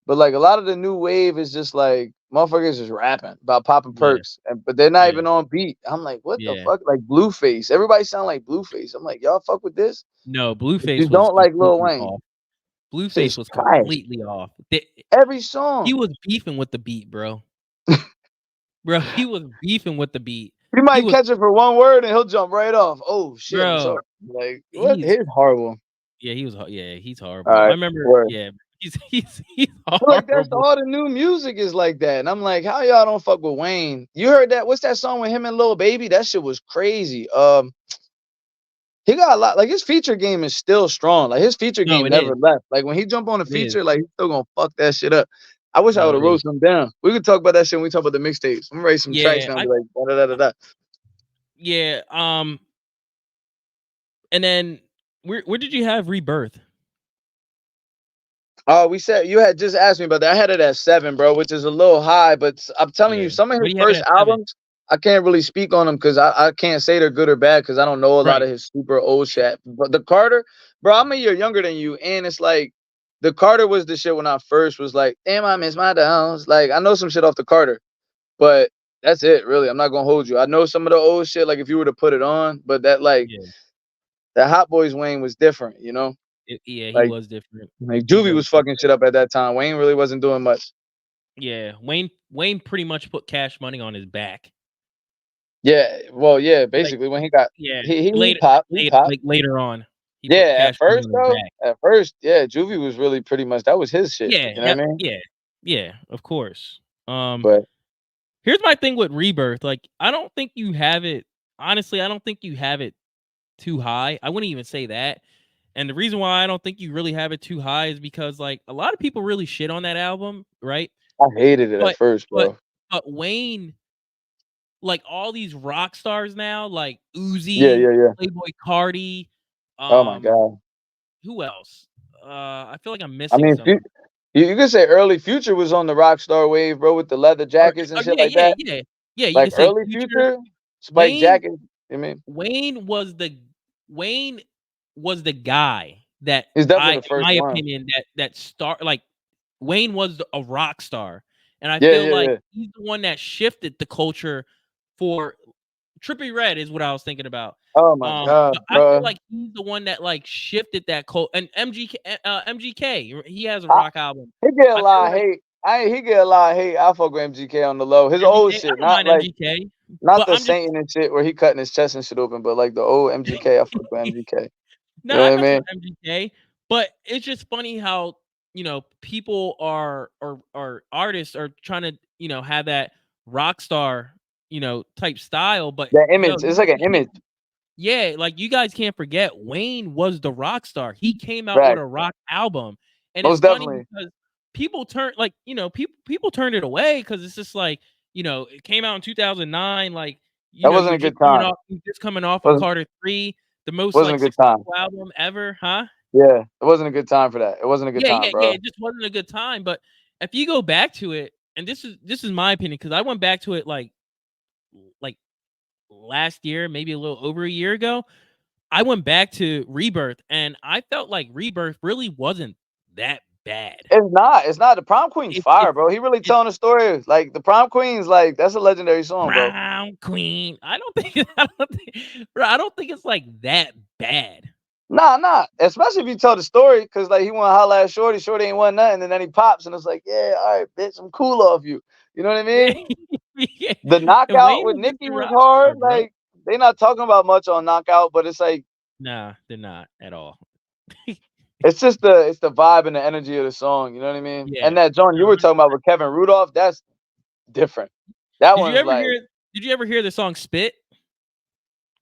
But like a lot of the new wave is just like motherfuckers just rapping about popping Yeah, perks, but they're not yeah, even on beat. I'm like, what the yeah. fuck? Like Blueface. Everybody sound like Blueface. I'm like, y'all fuck with this? No, If you Blueface was don't like Lil completely Wayne, off. Blueface shit's was trash. completely off. Every He song. was beefing with the beat, bro. Bro, he was beefing with the beat. You He might was, catch it for one word and he'll jump right off. Oh shit, what's bro. up? Like what? He's His horrible. yeah, he was yeah, he's All horrible. I right, remember, word. yeah, he's I feel like that's horrible. all the new music is like that. And I'm like, how y'all don't fuck with Wayne? You heard that? What's that song with him and Lil Baby? That shit was crazy. He got a lot. Like his feature game is still strong. Like his feature No, game it never is. left. Like when he jump on a It is. feature, like he's still gonna fuck that shit up. I wish I No, would it have is. wrote some down. We could talk about that shit when we talk about the mixtapes. I'm gonna write some tracks Yeah, down. And be like, da da da da da. yeah. And then where did you have Rebirth? Oh, we said you had just asked me about that. I had it at 7, bro, which is a little high. But I'm telling Yeah. you, some of What his do you have it first at 7? albums, I can't really speak on them because I can't say they're good or bad because I don't know a lot Right. of his super old shit. But the Carter, bro, I'm a year younger than you, and it's like the Carter was the shit when I first was like, damn, I miss my downs. Like I know some shit off the Carter, but that's it, really. I'm not gonna hold you. I know some of the old shit, like if you were to put it on, but that like Yeah. that Hot Boys Wayne was different, you know? Yeah, he Like was different. like He Juvie was was fucking different. shit up at that time. Wayne really wasn't doing much. Yeah, Wayne pretty much put Cash Money on his back. Yeah, well, yeah, Like, basically when he got yeah, he later, popped, he popped. later on, he put Yeah, Cash Money on his back. at first, yeah, Juvie was really pretty much that was his shit. Yeah, You know yep, what I mean? yeah, yeah, of course. But Here's my thing with Rebirth. Like, I don't think you have it. Honestly, I don't think you have it too high. I wouldn't even say that. And the reason why I don't think you really have it too high is because like a lot of people really shit on that album, right? I hated it at But first, but bro. but Wayne, like all these rock stars now, like Yeah, Uzi, yeah, yeah. Playboy Cardi, Oh my um, god. who else? I feel like I'm I missing mean, someone. you could say early Future was on the Rockstar wave, bro, with the leather Or, jackets and shit yeah, like yeah, that. yeah, yeah. You Like can say early Future. Future, spike Wayne jacket. I mean, Wayne was the Wayne was the guy that he's I, definitely the in first my one. opinion, that start like Wayne was a rock star, and I Yeah, feel yeah, like yeah. he's the one that shifted the culture for Trippie Redd is what I was thinking about. Oh my god, But I feel bro. like he's the one that like shifted that cult. And MGK, he has a rock album. He get a I feel lot of like hate. He get a lot of hate. I fuck with MGK on the low. His old MGK. I shit, don't mind MGK, not but the I'm just Satan and shit where he cutting his chest and shit open, but like the old MGK. I fuck with MGK. no, You know I what I mess with mean? MGK. But it's just funny how people are or artists are trying to have that rock star type style. But That yo, image. It's like an you can't. image. Yeah, like you guys can't forget Wayne was the rock star. He came out with Right. a rock album. And it's Most funny definitely. because people turn like, people turned it away because it's just like, it came out in 2009. Like, That wasn't you're a just good coming time. off you're just coming off of Wasn't Carter 3, the most wasn't like a good time. successful album ever, huh? Yeah. It wasn't a good time for that. It wasn't a good Yeah, time, yeah, yeah. bro. It just wasn't a good time. But if you go back to it, and this is my opinion, because I went back to it like last year, maybe a little over a year ago. I went back to Rebirth, and I felt like Rebirth really wasn't that bad. It's not. It's not. The Prom Queen's It's fire, it's bro. He really it's telling a story. Like the Prom Queen's like that's a legendary song, bro. Brown Queen. I don't think bro, I don't think it's like that bad. Nah, nah. Especially if you tell the story, cause like he want to holla at Shorty, Shorty ain't want nothing, and then he pops, and it's like, yeah, all right, bitch, I'm cool off you. You know what I Yeah, mean? yeah. The And knockout Wayne with was a Nicki good was rock star, hard. bro. Like they not talking about much on knockout, but it's like Nah, they're not at all. it's the vibe and the energy of the song. You know what I mean? Yeah. And that John you No, were talking about with Kevin Rudolph, that's different. That Did you one's ever like hear did you ever hear the song Spit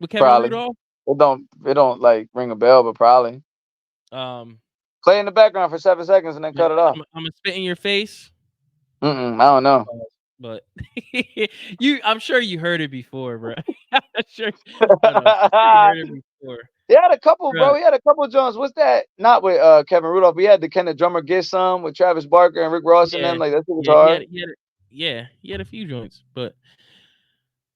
with Kevin probably Rudolph? it don't like ring a bell, but probably Um, play in the background for 7 seconds and then cut it off. I'm gonna spit in your face. I don't know. But I'm sure you heard it before, bro. I'm sure, hold on, I'm sure you heard it before, He had a couple, bro. bro. He had a couple Jones. What's that? Not with Kevin Rudolph. We had the Can the Drummer Get Some with Travis Barker and Rick Ross and Yeah, them. Like that shit was yeah, hard. he had a few joints, but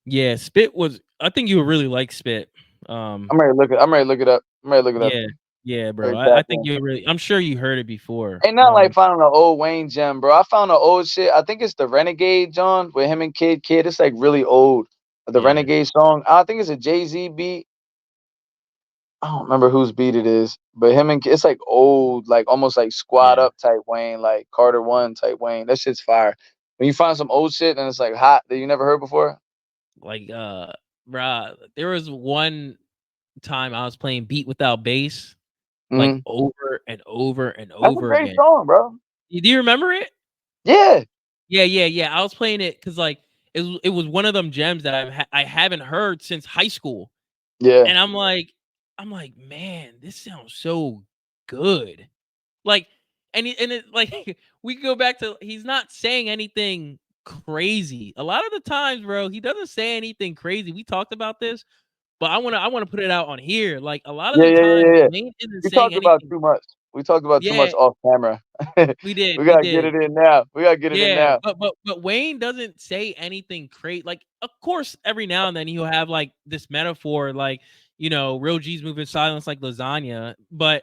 yeah, Spit was. I think you would really like Spit. I'm ready to look it up. I'm ready to look it up Yeah, yeah, bro. right I back, think man. you really. I'm sure you heard it before. Ain't nothing like finding an old Wayne gem, bro. I found an old shit. I think it's the Renegade John with him and Kid Kid. It's like really old. The Yeah, Renegade song. I think it's a Jay-Z beat. I don't remember whose beat it is, but him and it's like old, like almost like squad yeah. up type Wayne, like Carter One type Wayne. That shit's fire. When you find some old shit and it's like hot that you never heard before. Like, bruh, there was one time I was playing beat without bass, like Hmm. over and over and That's a over great again. song, bro. Do you remember it? Yeah, Yeah, yeah, yeah. I was playing it because like it was one of them gems that I haven't heard since high school, yeah, and I'm like, man, this sounds so good. Like, and it like we can go back to he's not saying anything crazy. A lot of the times, bro, he doesn't say anything crazy. We talked about this, but I wanna put it out on here. Like a lot of yeah, the yeah, time, yeah, yeah. Wayne isn't We saying talked about anything. too much. We talked about too much Yeah, off camera. we did, We we gotta get did. it in now. We gotta get it in Yeah, now. but Wayne doesn't say anything crazy. Like, of course, every now and then he'll have like this metaphor, like real G's move in silence like lasagna. But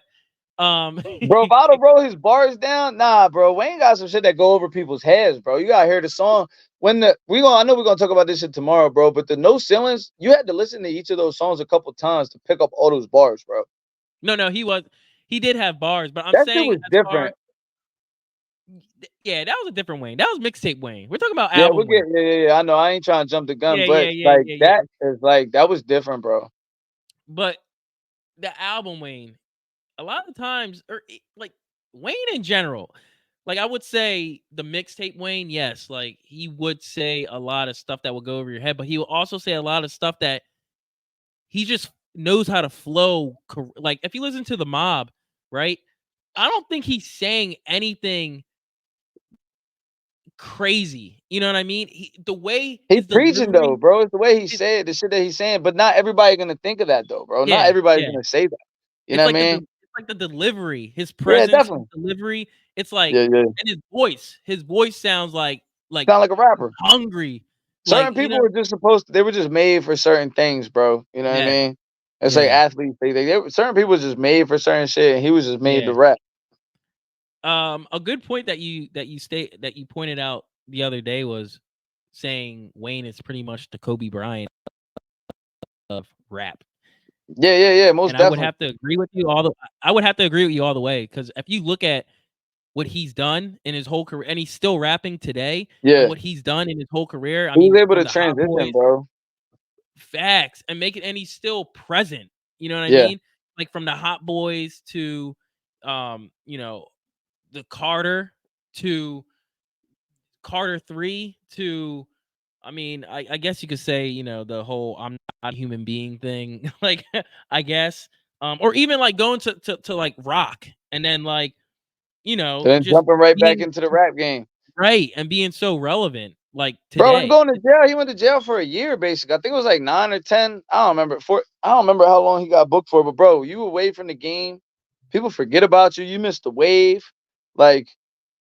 Bro, if Otto wrote his bars down, nah, bro. Wayne got some shit that go over people's heads, bro. You gotta hear the song. I know we're gonna talk about this shit tomorrow, bro. But the no ceilings, you had to listen to each of those songs a couple times to pick up all those bars, bro. no, he did have bars, but I'm That shit saying was as far different. yeah, that was a different Wayne. That was mixtape Wayne. We're talking about Yeah, we'll album get Wayne. yeah. I know I ain't trying to jump the gun, Yeah, but yeah, yeah, like yeah, that yeah. is like that was different, bro. But the album Wayne, a lot of times, like Wayne in general, like I would say the mixtape Wayne, yes, like he would say a lot of stuff that would go over your head, but he will also say a lot of stuff that he just knows how to flow. Like if you listen to the Mob, right? I don't think he's saying anything crazy. You know what I mean? The way He his preaching though, delivery, bro. It's the way he it, said the shit that he's saying, but not everybody gonna think of that though, bro. Not yeah, everybody's yeah. gonna say that. You know It's what like I mean? it's like the delivery, his Yeah, presence, his definitely. delivery. It's like, Yeah, yeah. and his voice. His voice sounds like Sound like a rapper. hungry, like Certain people were just supposed to, they were just made for certain things, bro. You know what I yeah, mean? It's like yeah, athletes. Certain people was just made for certain shit, and he was just made yeah. to rap. A good point that you pointed out the other day was saying Wayne is pretty much the Kobe Bryant of rap. Yeah, yeah, yeah. Most And I would definitely. have to agree with you all the I would have to agree with you all the way because if you look at what he's done in his whole career, and he's still rapping today, and Yeah, what he's done in his whole career, I he was mean, able from to the Hot transition, Boys, bro. facts, and make it, and he's still present. You know what I Yeah, mean? Like from the Hot Boys to, um, you know, the to Carter 3 to I mean, I guess you could say, the whole I'm not a human being thing, like I guess. Or even like going to like rock and then like, and then just jumping right back being into the rap game, right and being so relevant like bro. And today. going to jail, he went to jail for a year, basically. I think it was like 9 or 10. I don't remember. I don't remember how long he got booked for. But bro, you away from the game, people forget about you. You missed the wave, like.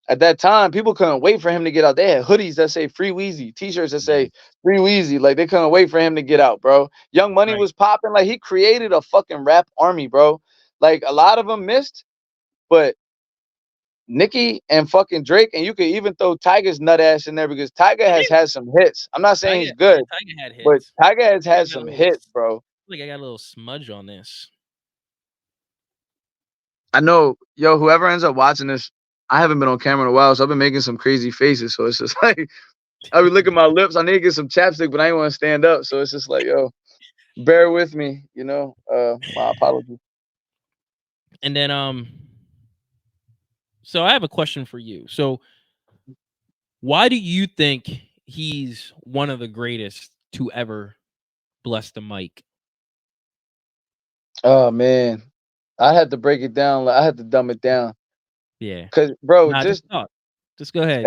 At that time, people couldn't wait for him to get out. They had hoodies that say "Free Weezy," T-shirts that Yeah. say "Free Weezy." Like they couldn't wait for him to get out, bro. Young Money Right. was popping. Like he created a fucking rap army, bro. Like a lot of them missed, but Nicki and fucking Drake, and you could even throw Tiger's nut ass in there because Tiger has had some hits. I'm not saying Tiger, he's good, yeah, Tiger had but hits. Tiger has I think had I got a some little hits, bro. like I got a little smudge on this. I know, yo, whoever ends up watching this, I haven't been on camera in a while, so I've been making some crazy faces. So it's just like I be licking my lips. I need to get some chapstick, but I ain't want to stand up. So it's just like, yo, bear with me, you know. My apologies. And then so I have a question for you. So why do you think he's one of the greatest to ever bless the mic? Oh man, I had to break it down. Like, I had to dumb it down, Yeah. cause bro, Nah, just just talk. Just go ahead.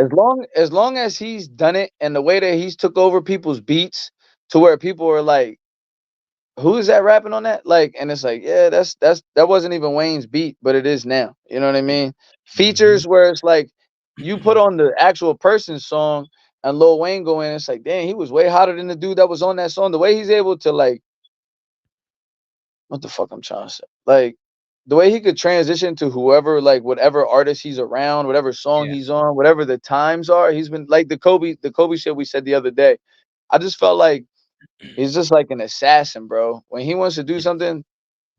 as long as he's done it and the way that he's took over people's beats to where people are like, who is that rapping on that? Like, and it's like, yeah, that wasn't even Wayne's beat, but it is now. You know what I Yeah. mean? Mhm. Features where it's like you put on the actual person's song and Lil Wayne go in, it's like, damn, he was way hotter than the dude that was on that song. The way he's able to like what the fuck I'm trying to say? Like the way he could transition to whoever, like whatever artist he's around, whatever song Yeah. he's on, whatever the times are. He's been like the Kobe shit we said the other day. I just felt like he's just like an assassin, bro. When he wants to do Yeah. something,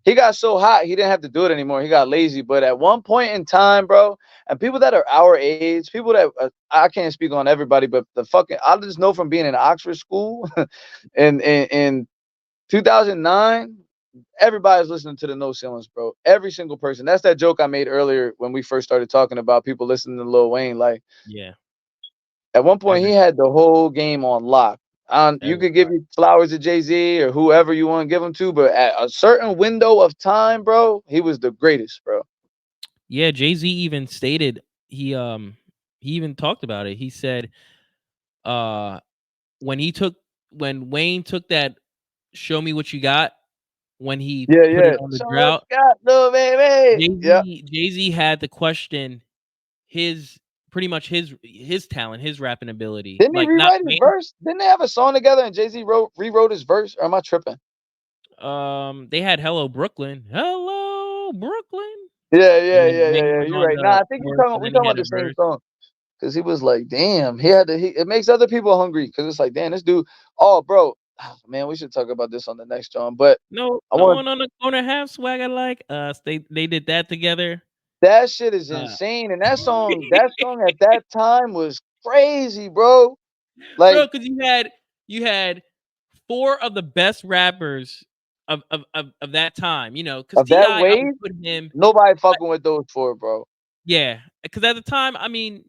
he got so hot he didn't have to do it anymore. He got lazy. But at one point in time, bro, and people that are our age, people that I can't speak on everybody, but the fucking I just know from being in Oxford school in 2009, everybody's listening to the No Ceilings, bro. Every single person. That's that joke I made earlier when we first started talking about people listening to Lil Wayne. Like Yeah. at one point, he Every had the whole game on lock. You could give everybody. you flowers to Jay-Z or whoever you want to give them to, but at a certain window of time, bro, he was the greatest, bro. Yeah, Jay-Z even stated he even talked about it. He said uh when he took when Wayne took that "Show Me What You Got," when he Yeah, put it yeah. on the So what drought, you got, little baby? Yep. Jay-Z had to question his pretty much his talent, his rapping ability. Didn't he Like, not rewrite his Wayne. verse? Didn't they have a song together and Jay-Z rewrote his verse? Or am I tripping? They had "Hello Brooklyn." Hello Brooklyn. Yeah, And yeah, then yeah, yeah, Wayne yeah. was You're on right. Nah, the I think chorus, and we then he talking about had the a same verse. song. Cause he was like, damn, he had to. It makes other people hungry. Cause it's like, damn, this dude. Oh, bro, man, we should talk about this on the next John. But No, I no want one on the corner have swagger like us. They did that together. that shit is Uh, insane. And that song at that time was crazy, bro. Like bro, because you had four of the best rappers of that time. You know, because of that Ti, I would wave, put him. nobody fucking with those four, bro. Yeah, because at the time, I mean,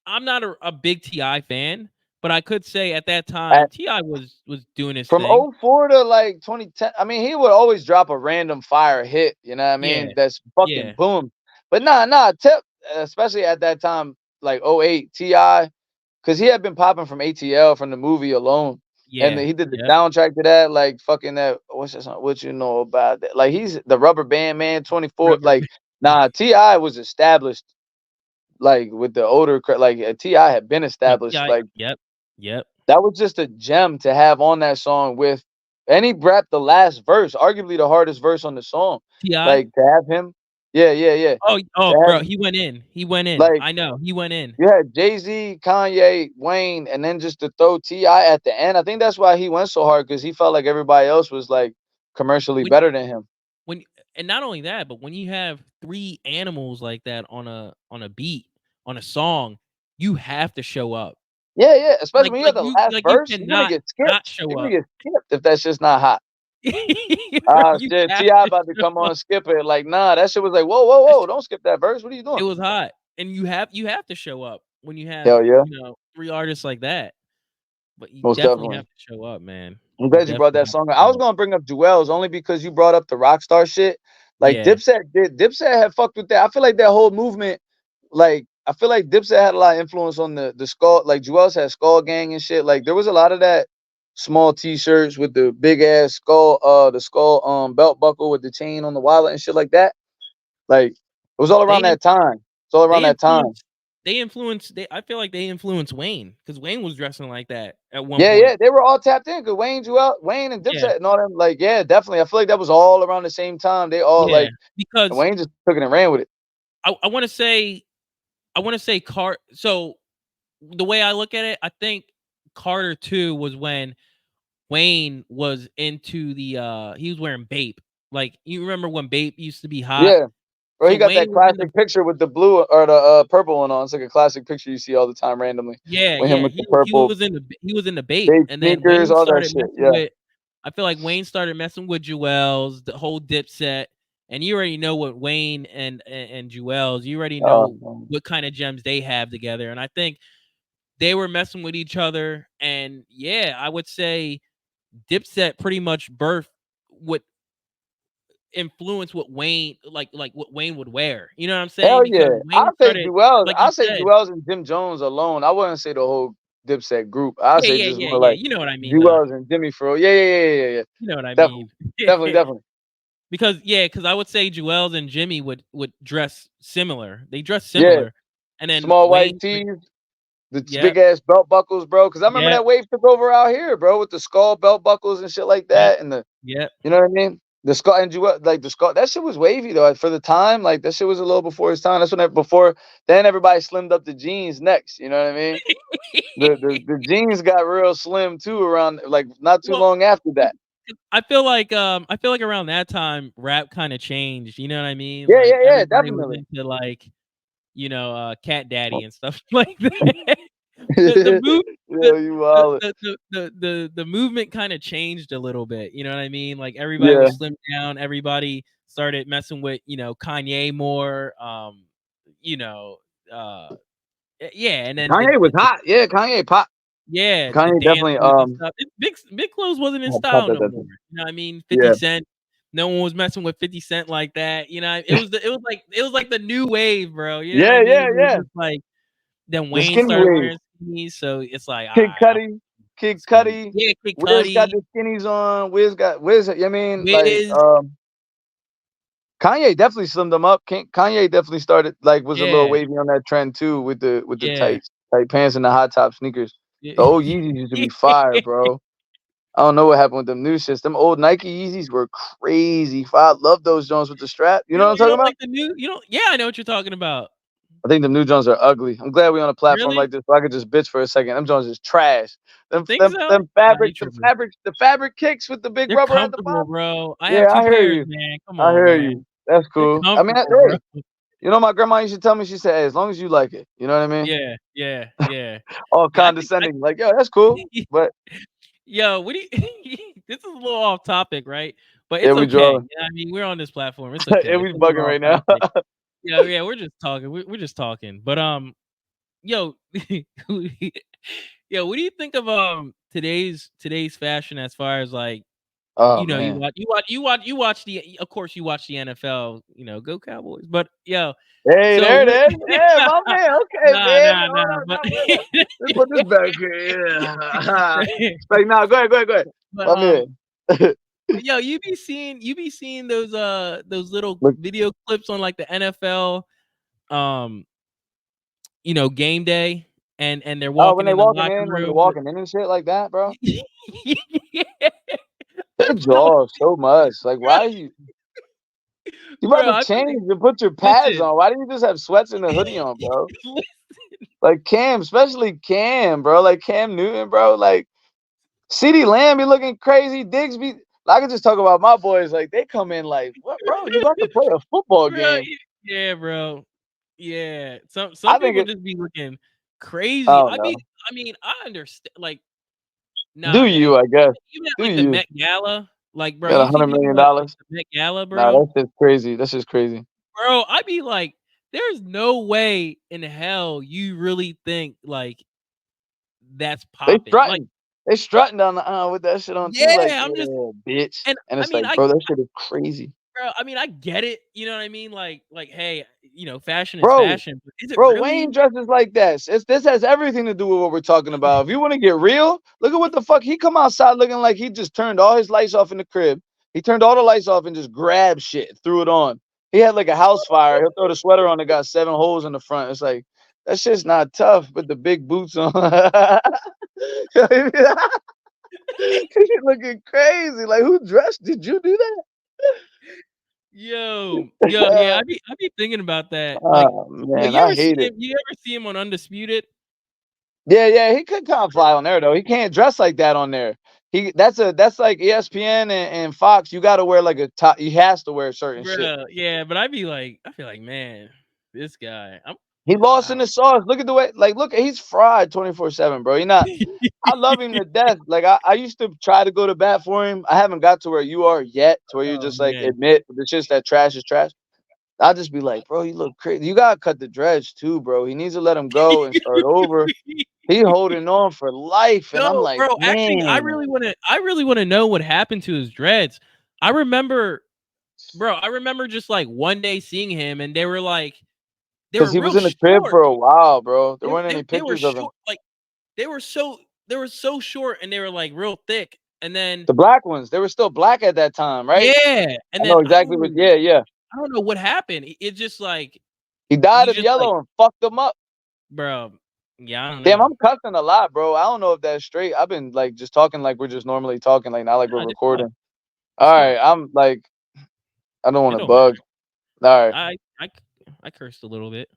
I'm not a big Ti fan, but I could say at that time At Ti was doing his from thing. '04 to like 2010, I mean, he would always drop a random fire hit. You know what I Yeah, mean? That's fucking yeah, boom. But nah, Tip, especially at that time, like '08 Ti. Cause he had been popping from ATL from the movie alone, and yeah, then he did the yep. soundtrack to that, like fucking that. What's that song? What you know about that? Like he's the Rubber Band Man, 24. Rubber Like nah, Ti was established, like with the older, like Ti had been No, established. Ti. Like Yep, yep. that was just a gem to have on that song with, and he rapped the last verse, arguably the hardest verse on the song. Ti. Like to have him, yeah, Oh, to have bro, he went in. He went in. like I know, he went in. you had Jay-Z, Kanye, Wayne, and then just to throw T.I. at the end. I think that's why he went so hard because he felt like everybody else was like commercially When better than him. when and not only that, but when you have three animals like that on a beat, on a song, you have to show up. Yeah, yeah. Especially when you have the last You verse, you're gonna cannot get not skipped. show You're gonna up. get skipped if that shit's not hot. Bro, Ah, you shit. have T.I. to about to show come up. on, skip it. Like, nah, that shit was like, whoa, whoa, That whoa, shit, don't skip that verse. What are you doing? it was hot, and you have to show up when you have, Hell yeah, three artists like that. But you most definitely definitely. have to show up, man. I'm You glad you brought definitely that have to song up. I was show up. gonna bring up Jewels only because you brought up the Rockstar shit. Like Yeah. Dipset had fucked with that. I feel like that whole movement, like I feel like Dipset had a lot of influence on the skull. Like Jewels had Skull Gang and shit. Like there was a lot of that small T-shirts with the big ass skull, the skull belt buckle with the chain on the wallet and shit like that. Like it was all They around that time. It's all around they that time. influenced they I feel like they influenced Wayne, because Wayne was dressing like that at one Yeah, point. yeah, they were all tapped in because Wayne and Yeah, Dipset and all them. Like, yeah, definitely. I feel like that was all around the same time. They all yeah. like and Because Wayne just took it and ran with it. I wanna say so the way I look at it, I think Carter 2 was when Wayne was into he was wearing Bape. Like, you remember when Bape used to be hot? Yeah, bro, So he got that Wayne was in the classic picture with the blue or the purple one on. It's like a classic picture you see all the time randomly Yeah, with him yeah, with the he purple was in the Bape, big and then sneakers, Wayne all that started shit. messing Yeah. with I feel like Wayne started messing with Jewels, the whole Dipset, and you already know what Wayne and Jewels, you already know Man. what kind of gems they have together, and I think they were messing with each other, and yeah, I would say Dipset pretty much birthed what influenced what Wayne like what Wayne would wear. You know what I'm saying? Hell Because yeah. Wayne started, like you I'll say said. Jewels and Jim Jones alone. I wouldn't say the whole Dipset group. I'll say just more Yeah. like You know what I mean, though. Jewels and Jimmy for real. Yeah. You know what I Definitely. mean. Definitely. Because I would say Jewels and Jimmy would dress similar. They dress Yeah. similar, and then Small white Wayne would. tees, the Yep, big ass belt buckles, bro. Cause I remember yep, that wave took over out here, bro, with the skull belt buckles and shit like yep, that. And the yep. you know what I mean? The Scott and Jewel, like the Scott, that shit was wavy though for the time. Like that shit was a little before his time. That's when before then everybody slimmed up the jeans next. You know what I mean? The jeans got real slim too around like not too Well, long after that. I feel like around that time rap kind of changed, you know what I mean? Yeah, Like yeah, yeah, everybody was definitely. into like, Cat Daddy and stuff like that. The move Yo, you wild. the movement kind of changed a little bit, you know what I mean? Like everybody Yeah, was slimmed down, everybody started messing with, Kanye more, you know, uh yeah, and then Kanye was hot. Yeah, Kanye pop. the Kanye dance definitely. moves and stuff. Big Clothes wasn't in Oh, pop style that, no that, more. that. You know what I mean? 50 Yeah, Cent. No one was messing with 50 Cent like that. It was like the new wave, bro. You know what yeah, I yeah, mean? It was yeah. just like then The Wayne skinny started wave. wearing skinnies, so it's like, all Kid right, I'm Cudi, Kid skinny. Cudi. Yeah, Kid Wiz got Cudi, the skinnies on. Wiz. You know I mean, like Wiz. Kanye definitely slimmed them up. Kanye definitely started like was a little Yeah, wavy on that trend too with the yeah. tight pants and the hot top sneakers. Yeah. The old Yeezys used to be fire, bro. I don't know what happened with them new shits. Them old Nike Yeezys were crazy. I love those Jones with the strap. You know what I'm You talking don't about? like the new you don't Yeah, I know what you're talking about. I think them new Jones are ugly. I'm glad we on a platform Really? like this so I could just bitch for a second. Them Jones is trash. You think so? Nah, you tripping. The fabric kicks with the big They're rubber at the comfortable, bottom. bro. I have Yeah, 2 I hear pairs, you. man. Come I on, hear man. you. That's They're cool. I mean, comfortable, bro. hey, you know, my grandma used to tell me, she said, hey, as long as you like it, you know what I mean? Yeah, yeah, yeah. All Yeah, I condescending, like, yo, that's cool. But yo, what do you this is a little off topic, right? But yeah, it's we okay. drawing. I mean, we're on this platform. It's Yeah, okay. It's we a little bugging off right now. topic. Yeah, yeah, we're just talking. We're just talking. But yo, yo, what do you think of today's fashion as far as like Oh man. you watch the of course you watch the NFL, go Cowboys. But yo, Hey, so there it what is. Yeah, my man. Okay, nah, man. nah, Hold nah, on. but Now, wait up. Let me put this back here. Yeah. Like, no, go ahead, go ahead, go ahead. but My man. yo, you be seeing those little Look, video clips on like the NFL um game day, and they're oh, walking in the locker when they room with walking in and shit like that, bro. yeah, They bro, draw so much. Like, bro, why you about bro, to I be like, change and put your pads listen, on? Why do you just have sweats and a hoodie on, bro? li- Like Cam, especially Cam, bro. Like Cam Newton, bro. Like CeeDee Lamb be looking crazy. Diggs be. I could just talk about my boys. Like they come in like, what, bro? You about to play a football bro, game? yeah, bro, yeah. Some I think people it. just be looking crazy. Oh no. I mean, I understand. Like, Do nah, man. you? I guess. Even at Do like the you? Met Gala, like, bro, Got you see $100 million people at like dollars? the Met Gala, Nah, bro. that's just crazy. That's just crazy. Bro, I be like, there's no way in hell you really think like that's They popping. Like, strutting. They strutting down the aisle with that shit on too. Like, yeah, I'm just yeah, bitch. and And I it's mean, like, I bro, that shit is crazy, bro, I mean, I get it. You know what I mean? Like, hey, fashion is bro. fashion, but is it Bro, Wayne really, dresses like that. This has everything to do with what we're talking about. If you want to get real, look at what the fuck he come outside looking like. He just turned all his lights off in the crib. He turned all the lights off and just grabbed shit, threw it on. He had like a house fire. He'll throw the sweater on that got 7 holes in the front. It's like that shit's not tough, but the big boots on. He looking crazy. Like who dressed? Did you do yo, yeah, that? I be thinking about that. Like, Oh man, you I ever see hate it. him? You ever see him on Undisputed? Yeah, yeah, he could kind of fly on there though. He can't dress like that on there. That's like ESPN and Fox. You got to wear like a top. He has to wear certain shit. Bruh, yeah, but I feel like, man, this guy, He lost in I the sauce. Look at the way. Like, look, he's fried 24/7, bro. He not. I love him to death. Like I used to try to go to bat for him. I haven't got to where you are yet, to where you oh just like man. admit it's just that trash is trash. I'll just be like, bro, you look crazy. You gotta cut the dreads too, bro. He needs to let him go and start over. He holding on for life, and I'm No, like, bro, actually, man, I really wanna know what happened to his dreads. I remember I remember just, like, one day seeing him, and they because were he was real in the crib short. for a while, bro. There weren't any They were pictures of him. short, like, they were so short, and they were, like, real thick, and then The black ones, they were still black at that time, right? yeah, and I then know exactly what. Yeah, yeah. I don't know what happened. It just, like He dyed he him just, like, yellow and fucked him up. bro, yeah, I don't Damn, know. I'm cussing a lot, bro. I don't know if that's straight. I've been like just talking like we're just normally talking, like not like we're Nah, just talk. recording. All It's right, fine. I'm like, I don't want It to don't matter. bug. All right. I I cursed a little bit.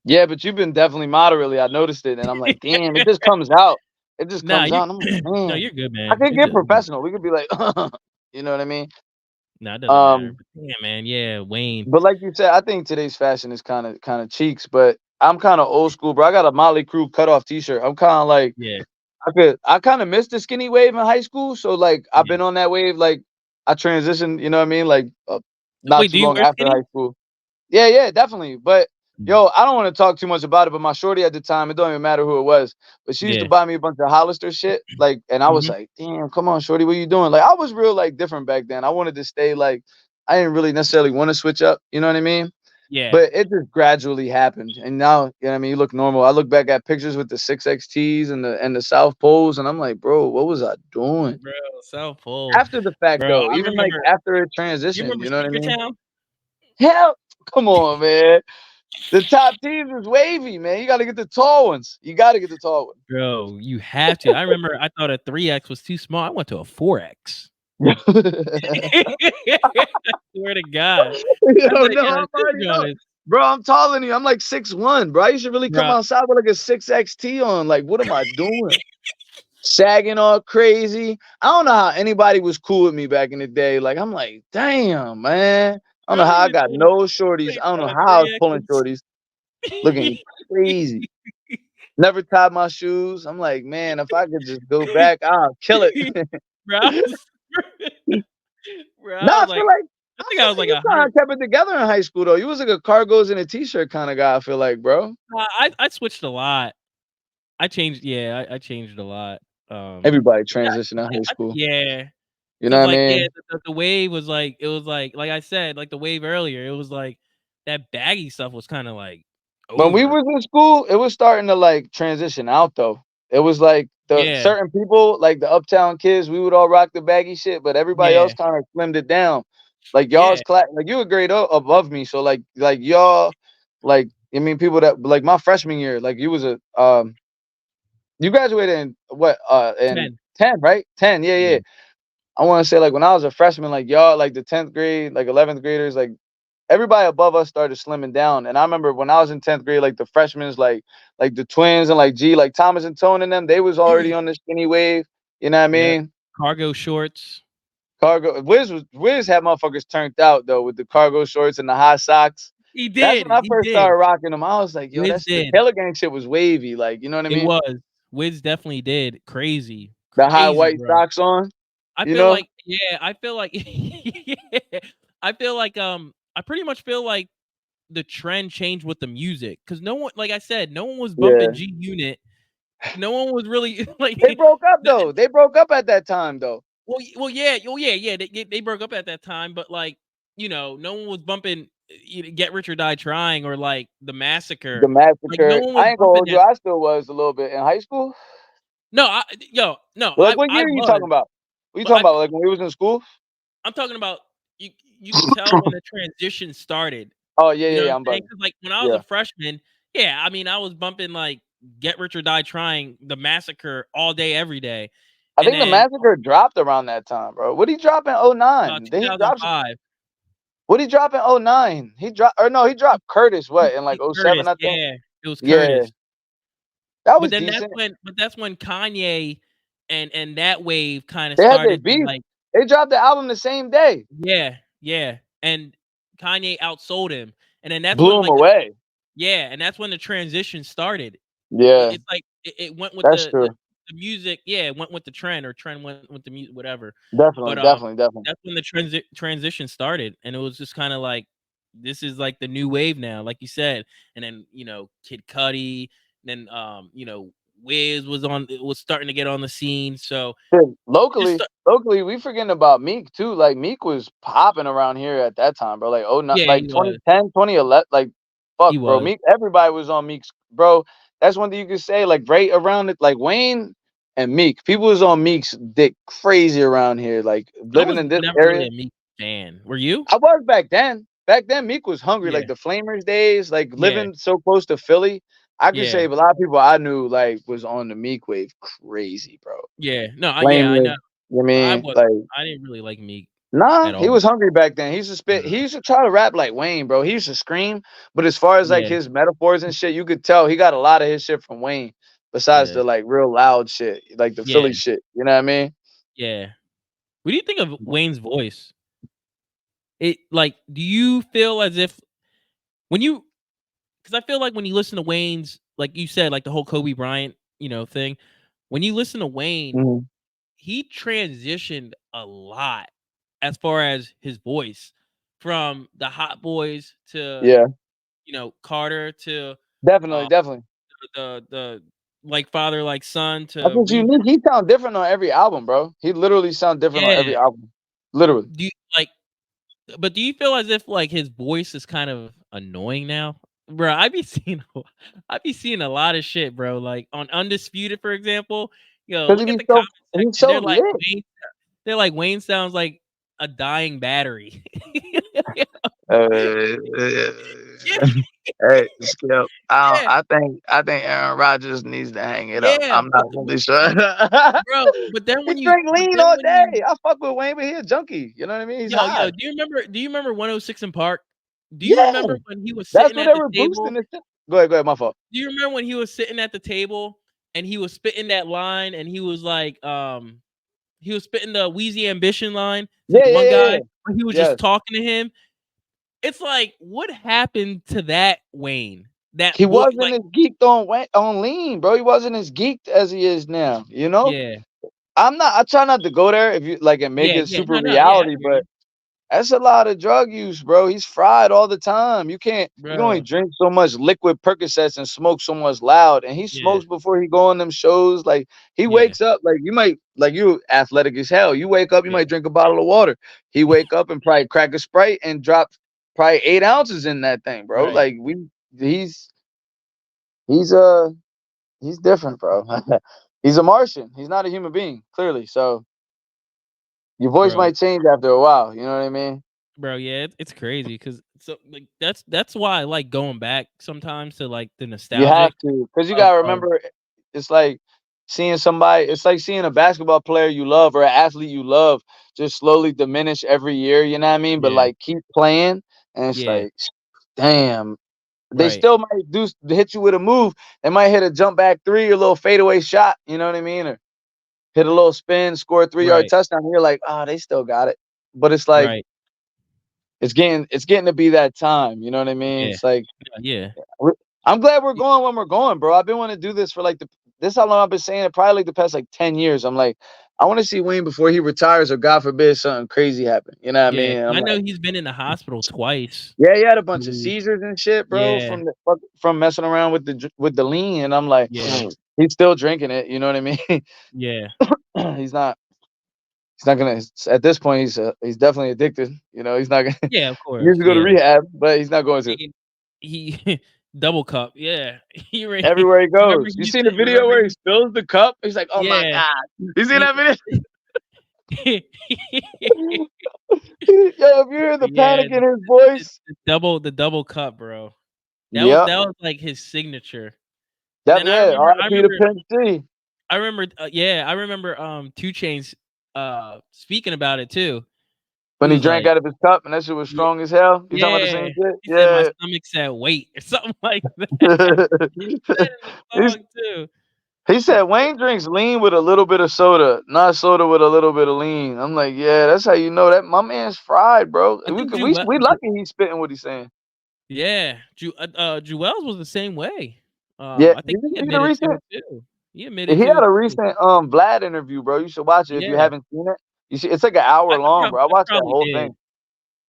Yeah, but you've been definitely moderately. I noticed it, and I'm like, damn, it just comes out. It just Nah, comes you out, and I'm like, no, man, you're good, I man. could It get just professional. We could be like, you know what I mean? nah, it doesn't matter. Um, But damn, man, yeah, Wayne. but like you said, I think today's fashion is kind of cheeks, but I'm kind of old school, bro. I got a Motley Crue cutoff T-shirt. I'm kind of like, Yeah, I kind of missed the skinny wave in high school, so like I've yeah. been on that wave. Like I transitioned, you know what I mean? Like not Wait, too do you long wear after skinny? high school. Yeah, yeah, definitely. But Mm. yo, I don't want to talk too much about it. But my shorty at the time, it don't even matter who it was, but she used to Yeah. buy me a bunch of Hollister shit. Like, and I was Mhm. like, damn, come on, shorty, what you doing? Like, I was real like different back then. I wanted to stay like, I didn't really necessarily want to switch up. You know what I mean? Yeah. But it just gradually happened, and now you know what I mean. You look normal. I look back at pictures with the 6XTs and the South Poles, and I'm like, bro, what was I doing? Bro, South Pole. After the fact, Bro, though, I even like remember after it you transitioned, remember you know what I Secret mean? Town? Hell, come on, man. The top teams is wavy, man. You got to get the tall ones. You got to get the tall Bro, you have to. I remember I thought a 3X was too small. I went to a 4X. ones. I swear to God. Yo, I said, no, "Yo, I'm this already joint up. is." Bro, I'm taller than you. I'm like 6'1", bro. You should really come Bro, outside with like a 6XT on. Like, what am I doing? Sagging all crazy. I don't know how anybody was cool with me back in the day. Like, I'm like, damn, man. I don't know bro, how you I been got throwing no you shorties. ain't I don't know throwing how I was pulling 3Xs. shorties, looking crazy. Never tied my shoes. I'm like, man, if I could just go back, I'll kill it. Bro, I was bro, No, I I was feel like like I I think feel I was like like you kind 100. of kept it together in high school though. You was like a cargos and a t-shirt kind of guy. I feel like, bro. I switched a lot. I changed yeah, I changed a lot. Everybody Yeah, transitioned in high school. yeah. You know 'Cause, what I like, yeah, mean? the wave was, like it was, like I said, like, the wave earlier, it was, like, that baggy stuff was kinda, like, When we over. was in school, it was starting to like transition out though. It was like the Yeah, certain people, like the uptown kids, we would all rock the baggy shit, but everybody else yeah, kind of slimmed it down. Like yeah, y'all's class, like you a grade above me, so like y'all, like I mean people that like my freshman year, like you was a you graduated in what in 10. 10, right? 10, yeah, yeah. Yeah, I want to say like when I was a freshman, like y'all, like the 10th grade, like 11th graders, like everybody above us started slimming down. And I remember when I was in 10th grade, like the freshmen, like the twins and like G, like Thomas and Tone and them, they was already on the skinny wave. You know what I yep. mean? Cargo shorts. Cargo Wiz had motherfuckers turned out though with the cargo shorts and the high socks. That's when I He first did. started rocking them. I was like, yo, Wiz that's the did. Taylor Gang shit was wavy. Like, you know what I It mean? was. Wiz definitely did. Crazy. The high Crazy, white bro. socks on, I you feel know? like yeah, I feel like yeah, I feel like, I pretty much feel like the trend changed with the music, cause no one like I said, no one was bumping Yeah. G Unit. No one was really like They broke up though. They broke up at that time though. yeah, they broke up at that time, but, like, no one was bumping, Get Rich or Die Trying or, like, The The Massacre. Like, no massacre. one was I ain't gonna bumping hold you. that. I still was a little bit in high school. No, no, Like, what I year are you was, talking about? What you but talking about? Like when we was in school? I'm talking about you you could tell when the transition started. Oh yeah, You yeah, know what yeah. I'm I'm saying? bugging. Because like, when I was Yeah, a freshman, yeah, I mean, I was bumping, like, Get Rich or Die Trying, The Massacre all day, every day, I and think the then, massacre dropped around that time, bro. What did he drop in '09? Did he drop some? 2005, What did he drop in '09? He dropped or no? He dropped Curtis. What in like '07? Curtis, I think. yeah, it was Yeah, Curtis. that But was then that's decent. when Kanye and that wave kinda They had their started to, beef. like They dropped the album the same day. yeah, yeah, and Kanye outsold him, and then that's when, Blew him like, away. yeah, and that's when the transition started. Yeah, It's like it went with that's true. the music, yeah, it went with the trend, or trend went with the music, whatever. Definitely, But, definitely, definitely. that's when the transition started, and it was just kinda like, this is, like, the new wave now, like you said, and then, Kid Cudi, then, Wiz was starting to get on the scene, so Shit, just locally, we forgetting about Meek too. Like Meek was popping around here at that time, bro. Like oh, not yeah, like 2010, 2011. Like fuck, he bro. was. Meek, everybody was on Meek's, bro. That's one thing you could say. Like right around it, like Wayne and Meek. People was on Meek's dick crazy around here. Like I living was in this never really area. a Meek fan. Were you? I was back then. Back then, Meek was hungry. Yeah, Like the Flamers days. Like yeah, living so close to Philly. I could say yeah, a lot of people I knew like was on the Meek wave crazy, bro. yeah. No, yeah, I Flamers. know. You know what I I mean? was Like I didn't really like Meek. Nah, at he all. was hungry back then. He used to spit. He used to try to rap like Wayne, bro. He used to scream, but as far as like Yeah, his metaphors and shit, you could tell he got a lot of his shit from Wayne. Besides yeah, the like real loud shit, like the yeah, Philly shit. You know what I mean? yeah. What do you think of Wayne's voice? It like, do you feel as if when you because I feel like when you listen to Wayne's, like you said, like the whole Kobe Bryant, thing. When you listen to Wayne, Mhm. he transitioned a lot as far as his voice from the Hot Boys to Yeah, Carter to definitely, uh definitely. the like father like son That's to what's Reebok. unique. He sound different on every album, bro. He literally sound different on Yeah. every album. Literally. Do you like but do you feel as if like his voice is kind of annoying now? Bro, I be seeing a lot of shit, bro. Like on Undisputed, for example, Cause look he at be the so comment he's section. so lit. They're like Wayne sounds like a dying battery. Uh, Yeah, hey, Skip. yeah, I think Aaron Rodgers needs to hang it up. yeah, I'm not really sure. bro. But He drink lean then all when you day. I fuck with Wayne, but he a junkie. You know what I mean? He's yo, high. do you remember 106 in Park? Do you Yeah, remember when he was that's sitting what at they the were boosting table? this shit. Go ahead. My fault. Do you remember when he was sitting at the table and he was spitting that line and he was spitting the Wheezy Ambition line to Yeah, the yeah, one yeah, yeah. guy when he was Yes, just talking to him? It's like, what happened to that Wayne? That he voice, wasn't like, as geeked on lean, bro. He wasn't as geeked as he is now. You know, yeah, I'm not. I try not to go there if you like and make yeah, it yeah, super no, no, yeah, I reality, hear but you, that's a lot of drug use, bro. He's fried all the time. You can only bro. drink so much liquid Percocets and smoke so much loud. And he Yeah, smokes before he go on them shows. Like he yeah, wakes up, like you might like you athletic as hell. You wake up, you yeah, might drink a bottle of water. He wake up and probably crack a Sprite and drop probably 8 ounces in that thing, bro. right, Like he's he's uh he's different, bro. He's a Martian. He's not a human being, clearly. So your voice bro. might change after a while. You know what I mean? Bro, yeah, it's crazy because so like that's why I like going back sometimes to like the You have nostalgic to, because you of gotta remember, it's like seeing somebody. It's like seeing a basketball player you love or an athlete you love just slowly diminish every year. You know what I mean? But yeah, like keep playing, and it's yeah, like, damn, they right, still might hit you with a move. They might hit a jump back three, a little fadeaway shot. You know what I mean? Or hit a little spin, score a 3 yard right, touchdown. And you're like, they still got it. But it's like right, it's getting to be that time. You know what I mean? yeah, It's like yeah, we're I'm glad we're going when we're going, bro. I've been wanting to do this for like this how long I've been saying it, probably like the past like 10 years. I'm like, I want to see Wayne before he retires or God forbid something crazy happen. You know what I yeah. mean? And I'm I know like, he's been in the hospital twice. yeah, he had a bunch of Mm, seizures and shit, bro, yeah, from messing around with with the lean. And I'm like, yeah, he's still drinking it. You know what I mean? yeah, he's not. He's not gonna. At this point, he's definitely addicted. You know, he's not gonna. yeah. Of He needs course, to go to yeah. rehab, but he's not going to. He double cup, yeah. He Everywhere he remember goes. he You used seen to the video remember where he he spills the cup? He's like, "Oh my yeah. god!" You seen He, that video? Yo, if you hear the yeah, panic in his voice, the double cup, bro. yep, That was like his signature. And that then yeah. R.I.P. to Pimp C. I remember 2 Chainz speaking about it too. He When he was drank like, out of his cup and that shit was yeah, strong as hell. You talking about the yeah. same shit? He said my Yeah. stomach said wait or something like that. He said in the He's- song too. he said Wayne drinks lean with a little bit of soda, not soda with a little bit of lean. I'm like, yeah, that's how you know that my man's fried, bro. I We think could we lucky he's spitting what he's saying. yeah, Jewels was the same way. Yeah, I think did you he see the admitted to recent? it too. He He admitted to had it a too. recent Vlad interview, bro. You should watch it if you Yeah, haven't seen it. You see, it's like an hour long, bro. I I watched that probably whole did. thing.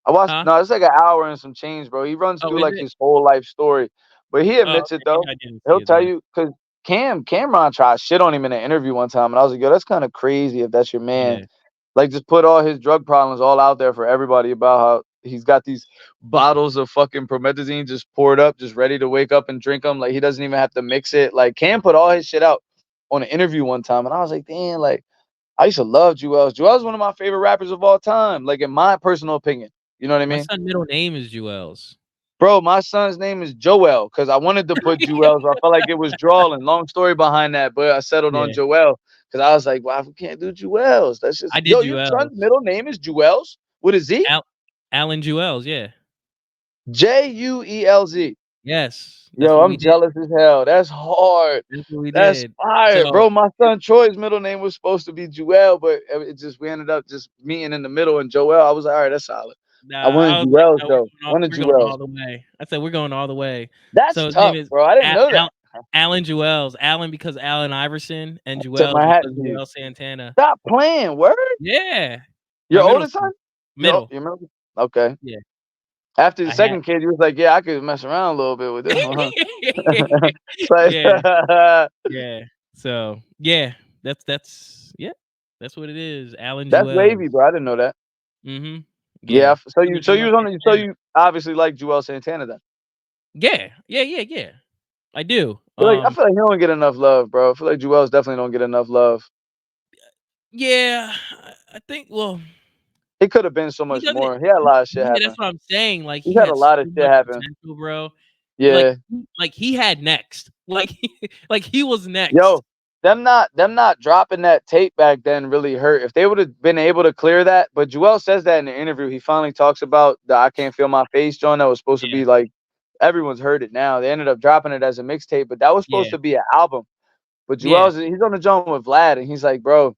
I watched Huh? no, it's like an hour and some change, bro. He runs Oh, through is like it? his whole life story, but he Oh, admits it okay, maybe though. I didn't see He'll it tell then. you because Cameron tried shit on him in an interview one time, and I was like, yo, that's kind of crazy if that's your man. Yeah. Like, just put all his drug problems all out there for everybody about how he's got these bottles of fucking promethazine just poured up, just ready to wake up and drink them. Like, he doesn't even have to mix it. Like, Cam put all his shit out on an interview one time, and I was like, damn, like, I used to love Jewels. Jewels is one of my favorite rappers of all time, like, in my personal opinion. You know what I My mean? son middle name is Jewels. Bro, my son's name is Joel because I wanted to put Jewels. I felt like it was drawling. Long story behind that, but I settled on Yeah. Joel because I was like, well, we can't do Jewels. That's just I did yo, your son's Jewels. middle name is Jewels? With a Z? Al- Alan Jewels, yeah. Juelz. Yes, that's Yo, what we I'm did. jealous as hell. That's hard. That's what we That's did. fire, So bro. My son Troy's middle name was supposed to be Joel, but it just we ended up just meeting in the middle and Joel. I was like, all right, that's solid. I nah, I wanted was like, Joel's no, though. One of we're going Joel's. all the way. I said we're going all the way. That's So his name tough, is bro. I didn't know that. Alan Jewels. Alan because Allen Iverson, and Tip Jewels my hat because to you. Joel Santana. Stop playing. Word. Yeah, my Your middle oldest son. son? Middle. Your middle. Okay. Yeah, After the I had. second kid, you was like, yeah, I could mess around a little bit with this one, huh? Like, Yeah, yeah. So yeah, yeah, that's what it is. Alan that's wavy, Jewels. bro. I didn't know that. Mm-hmm. Yeah. Yeah. So Him you and so you Joel was on so Santana. you obviously like Joel Santana then. Yeah, yeah, yeah, yeah. I do. I feel like he don't get enough love, bro. I feel like Joel's definitely don't get enough love. Yeah, I think. Well, He could have been so he much doesn't. more. He had a lot of shit Yeah, happen. that's what I'm saying. Like He he had a had so lot of shit much happen. potential, bro. Like, Yeah. like he had next. Like, like he was next. Yo, them not dropping that tape back then really hurt. If they would have been able to clear that, but Joel says that in the interview. He finally talks about the I Can't Feel My Face joint that was supposed to Yeah, be like everyone's heard it now. They ended up dropping it as a mixtape, but that was supposed yeah, to be an album. But yeah, He's on the joint with Vlad, and he's like, bro,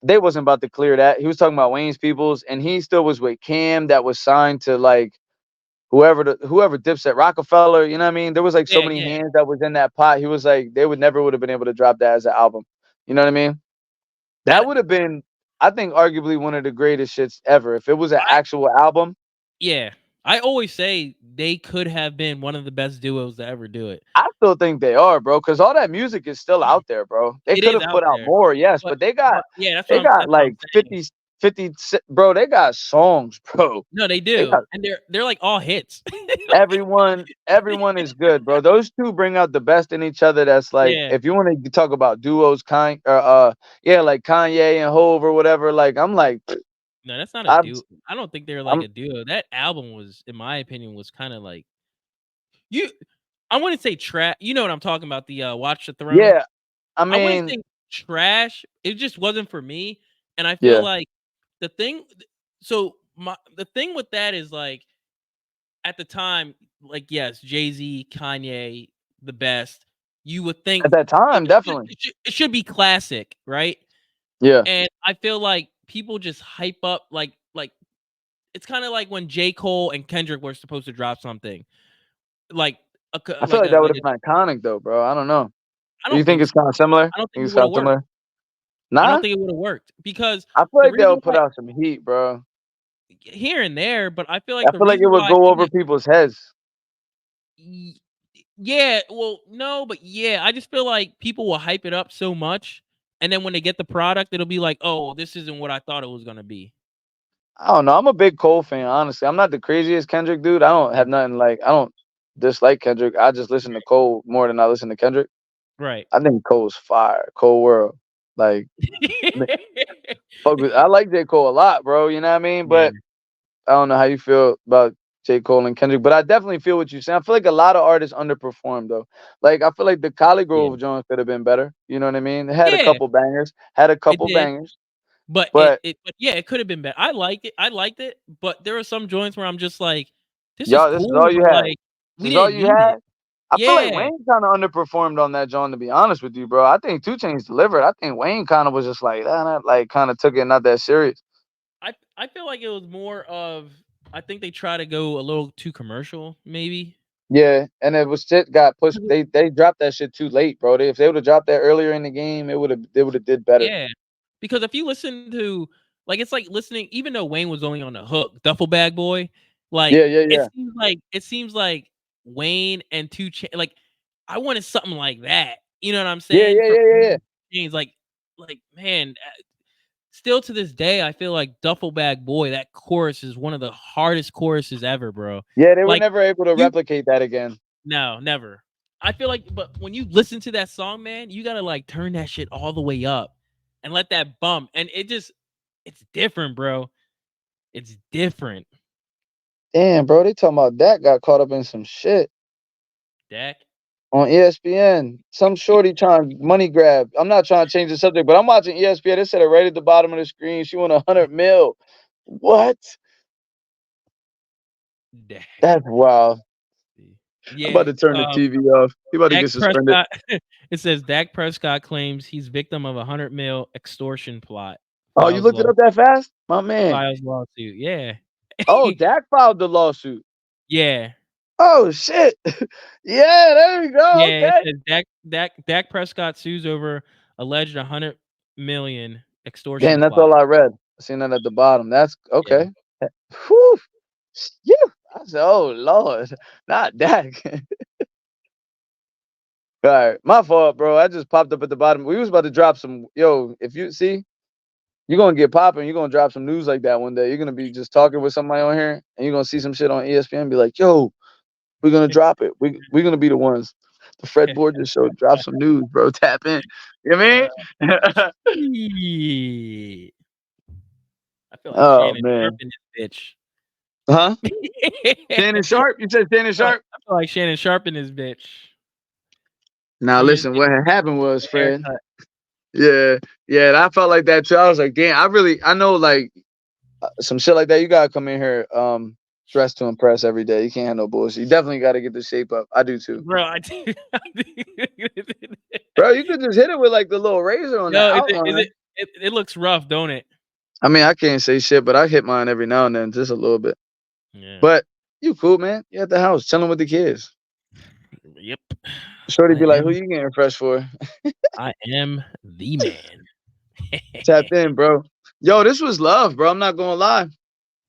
they wasn't about to clear that. He was talking about Wayne's Peoples, and he still was with Cam that was signed to like whoever dips at Rockefeller, you know what I mean? There was like so yeah, many yeah. hands that was in that pot. He was like, they would have been able to drop that as an album. You know what I mean? That That would have been, I think, arguably one of the greatest shits ever. If it was an I actual album, yeah. I always say they could have been one of the best duos to ever do it. I still think they are, bro, because all that music is still out there, bro. They It could is have out put out there, more, yes, but but they got yeah, they got that's what I'm like saying. 50, bro, they got songs, bro. No, they They do, got and they're like all hits. everyone is good, bro. Those two bring out the best in each other. That's like Yeah. if you want to talk about duos, kind or yeah, like Kanye and Hove or whatever. Like I'm like No, that's not a I'm duo. I don't think they're like I'm a duo. That album was, in my opinion, was kind of like you. I wouldn't say trash. You know what I'm talking about? The Watch the Throne. yeah. I I wouldn't mean say trash. It just wasn't for me. And I feel yeah. like the thing. So the thing with that is like at the time, like yes, Jay-Z, Kanye, the best. You would think At that time, definitely. it should be classic, right? Yeah. And I feel like people just hype up like it's kind of like when J. Cole and Kendrick were supposed to drop something like I feel like that would have been iconic though, bro. I don't know. I Do you don't think think it's so. kind of similar? I don't Think think it it's would kind have of worked. similar? I don't Nah. think it would have worked because I feel the like reason they'll put why out some heat, bro. here and there, but I feel I like the feel like it reason would why I go think over people's heads. y- yeah, well, no, but yeah, I just feel like people will hype it up so much, and then when they get the product, it'll be like, oh, well, this isn't what I thought it was gonna be. I don't know. I'm a big Cole fan, honestly. I'm not the craziest Kendrick dude. I don't Yeah. have nothing like I don't dislike Kendrick. I just listen to Cole more than I listen to Kendrick. Right. I think Cole's fire. Cole World. Like I like J. Cole a lot, bro. You know what I mean? Yeah. But I don't know how you feel about J. Cole and Kendrick. But I definitely feel what you're saying. I feel like a lot of artists underperformed though. Like I feel like the Collie Yeah. Grove Jones could have been better. You know what I mean? It had a Yeah, couple bangers. Had a it couple did. bangers. But But but yeah, it could have been better. I like it. I liked it, but there were some joints where I'm just like, this is y'all, this is all cool, you but had. like we This is all didn't you need it. had. I feel like Yeah. Wayne kind of underperformed on that, John. To be honest with you, bro, I think Two Chainz delivered. I think Wayne kind of was just like that, like kind of took it not that serious. I feel like it was more of I think they try to go a little too commercial, maybe. Yeah, and it was shit got pushed. 'Cause They dropped that shit too late, bro. If they would have dropped that earlier in the game, they would have did better. Yeah. Because if you listen to like it's like listening, even though Wayne was only on the hook, Duffel Bag Boy, like Yeah, yeah, yeah, it seems like Wayne and like I wanted something like that. You know what I'm yeah, saying? yeah, yeah, yeah, yeah. Things like man, still to this day, I feel like Duffel Bag Boy, that chorus is one of the hardest choruses ever, bro. Yeah, they were Like never able to you replicate that again. no, never. I feel like but when you listen to that song, man, you gotta like turn that shit all the way up and let that bump. And it's different, bro. It's different. Damn, bro, they talking about that got caught up in some shit Dak. on ESPN. Some shorty trying money grab. I'm not trying to change the subject, but I'm watching ESPN. They said it right at the bottom of the screen. She won 100 mil. What? Dak. That's wild. I'm about Yeah. to turn the TV off. He about to Dak get suspended. Prescott. It says Dak Prescott claims he's victim of a 100 mil extortion plot. Oh, you Files looked it law. up that fast? My man. Files lawsuit. Yeah. Oh, Dak filed the lawsuit. Yeah. Oh shit. Yeah, there you go. Yeah. It Okay. says Dak Prescott sues over alleged 100 million extortion Damn, that's plot. all I read. I seen that at the bottom. That's Yeah. okay. Whew. Yeah. I said, oh Lord, not Dak. All right, my fault, bro. I just popped up at the bottom. We was about to drop some. Yo, if you see, you're gonna get popping. You're gonna drop some news like that one day. You're gonna be just talking with somebody on here, and you're gonna see some shit on ESPN. And be like, yo, we're gonna drop it. We're gonna be the ones. The Fred Borges show. Drop some news, bro. Tap in. You know what I mean? Shit. I feel like Oh Shannon Sharp man. in this bitch. Huh? Shannon I Sharp? You said Shannon feel Sharp? like Shannon Sharp in this bitch. Now Even listen, what had happened was, the Fred. haircut. Yeah, yeah, and I felt like that too. I was like, damn, I know like some shit like that. You gotta come in here, dressed to impress every day. You can't have no bullshit. You definitely gotta get the shape up. I do too, Bro, I do. bro. You could just hit it with like the little razor on that Yo, is outline. it looks rough, don't it? I mean, I can't say shit, but I hit mine every now and then, just a little bit. Yeah. But you cool, man. You at the house chilling with the kids. Yep. Shorty I be like, "Who am you getting fresh for?" I am the man. Tapped in, bro. Yo, this was love, bro. I'm not gonna lie.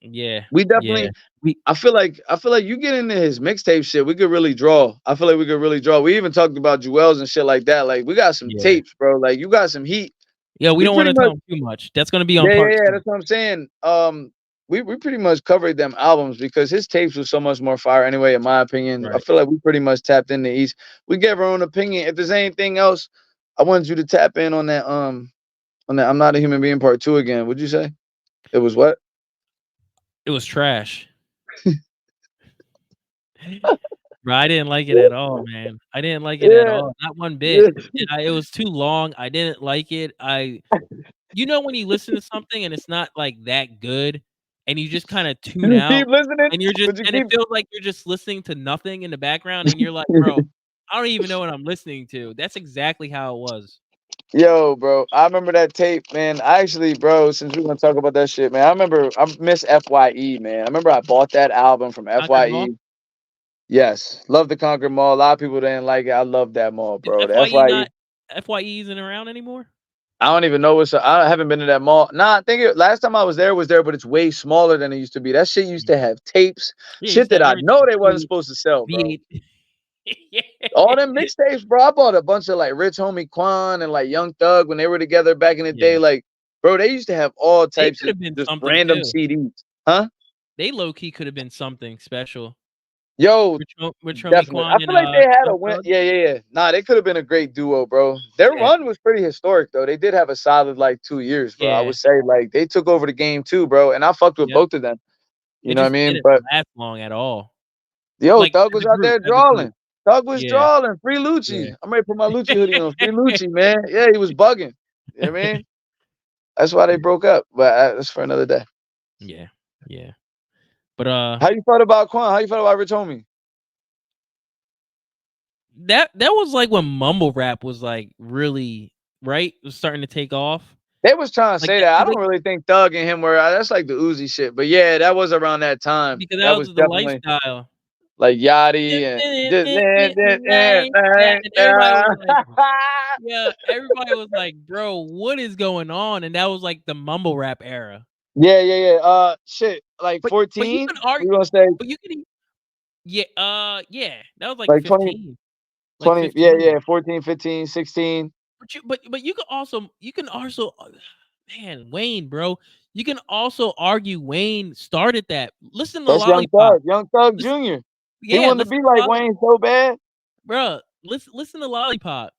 Yeah. We Yeah. definitely. We I feel like you get into his mixtape shit. We could really draw. I feel like we could really draw. We even talked about Jewels and shit like that. Like we got some yeah. tapes, bro. Like you got some heat. Yeah, we We don't pretty wanna tell much him too much. That's gonna be on Yeah, yeah, part yeah. 2. That's what I'm saying. We pretty much covered them albums because his tapes was so much more fire anyway. In my opinion, I Right. feel like we pretty much tapped into each. We gave our own opinion. If there's anything else, I wanted you to tap in on that. On that. I'm not a human being part two again. Would you say it was what? It was trash. Bro, I didn't like it at all, man. I didn't like it at Yeah, all, not one bit. yeah. It was too long. I didn't like it. You know when you listen to something and it's not, like, that good, and you just kinda tune You keep out, listening, and you're just but you and it keep. feels like you're just listening to nothing in the background, and you're like, "Bro, I don't even know what I'm listening to." That's exactly how it was. Yo, bro, I remember that tape, man. I actually, bro, since we're gonna talk about that shit, man, I miss FYE, man. I remember I bought that album from Concord Mall? FYE. Yes, love the Concord Mall. A lot of people didn't like it. I love that mall, Is bro. The FYE FYE. not FYE isn't around anymore? I don't even know what's. I haven't been to that mall. Nah, I think last time I was there, but it's way smaller than it used to be. That shit used to Yeah. have tapes, Yeah, it shit used to that have I everything. know they wasn't V8 supposed to sell, bro. V8. Yeah. All them mixtapes, bro. I bought a bunch of like Rich Homie Quan and like Young Thug when they were together back in the day. Yeah. Like, bro, they used to have all They types could of have been just something random too. CDs, huh? They low key could have been something special. Yo, Rich Homie definitely. Quan I and feel like they had a Young win. Thug. Yeah, yeah, yeah. Nah, they could have been a great duo, bro. Their Yeah. run was pretty historic though. They did have a solid like 2 years, bro. I Yeah. would say like they took over the game too, bro. And I fucked with Yep. both of them. You It know what I just mean? didn't But last long at all. yo, Like, Thug was out there as a group. drawing. Thug was Yeah. drawing. Free Yeah. Lucci. I'm ready to put my Lucci hoodie on. Free Lucci, man. Yeah, he was bugging. You know what I mean? That's why they broke up. But that's for another day. Yeah. Yeah. But, How you felt about Quan? How you felt about Rich Homie? that was, like, when mumble rap was, like, really right? Was starting to take off. They was trying to Like, say that that. I like don't really think Thug and him were. That's like the Uzi shit. But yeah, that was around that time. because That that was was the definitely lifestyle. like Yachty And and just everybody was like yeah, everybody was like, "Bro, what is going on?" And that was, like, the mumble rap era. yeah, yeah, yeah. Shit, like But you 14. can argue We gonna say but you can yeah, yeah, that was, like, like 20, 15, like, 20. Yeah, 15. yeah, 14, 15, 16. But you can also man, Wayne, bro, you can also argue Wayne started that. Listen to That's Lollipop. Young Thug Listen Jr. He yeah, wanted to listen be to like Wayne so bad. Bruh, listen to Lollipop.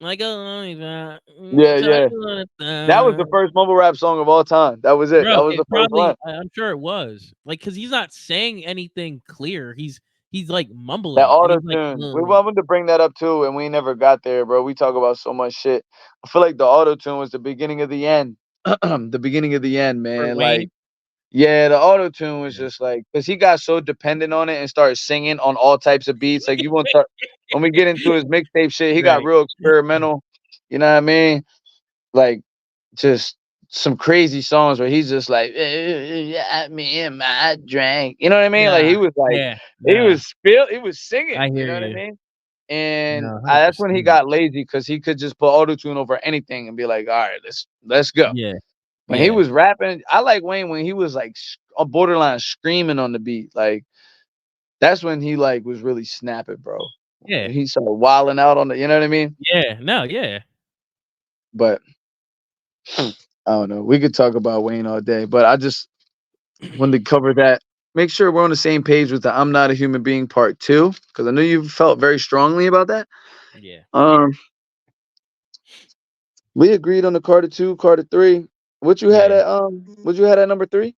Like, "Oh, Lollipop, Yeah, so I yeah. wanna That was the first mumble rap song of all time. That was it. That Bro, was it the first one. probably I'm sure it was. Like, cause he's not saying anything clear. He's, like, That mumbling, and auto he's like, tune. We "Ugh." wanted to bring that up too, and we never got there, bro. We talk about so much shit. I feel like the auto tune was the beginning of the end. The beginning of the end, For man. Like, Wayne. Yeah, the auto tune was Yeah. just like because he got so dependent on it and started singing on all types of beats. Like you want to when we get into his mixtape shit, he got Right. real experimental. You know what I mean? Like just some crazy songs where he's just like, me and my drink. You know what I mean? Like Nah. he was like, Yeah. Nah. he was singing. I You hear know what I you. mean? And No, 100%. that's when he got lazy because he could just put auto tune over anything and be like, all right, let's go. Yeah. When he Yeah. was rapping, I like Wayne when he was like on borderline screaming on the beat. Like that's when he like was really snapping, bro. Yeah. He started wilding out on the, you know what I mean? Yeah. No, yeah. But I don't know. We could talk about Wayne all day, but I just wanted to cover that. Make sure we're on the same page with the "I'm Not a Human Being" part 2, because I know you felt very strongly about that. Yeah. Um, we agreed on the Carter 2, Carter 3. Yeah. What you had at number 3?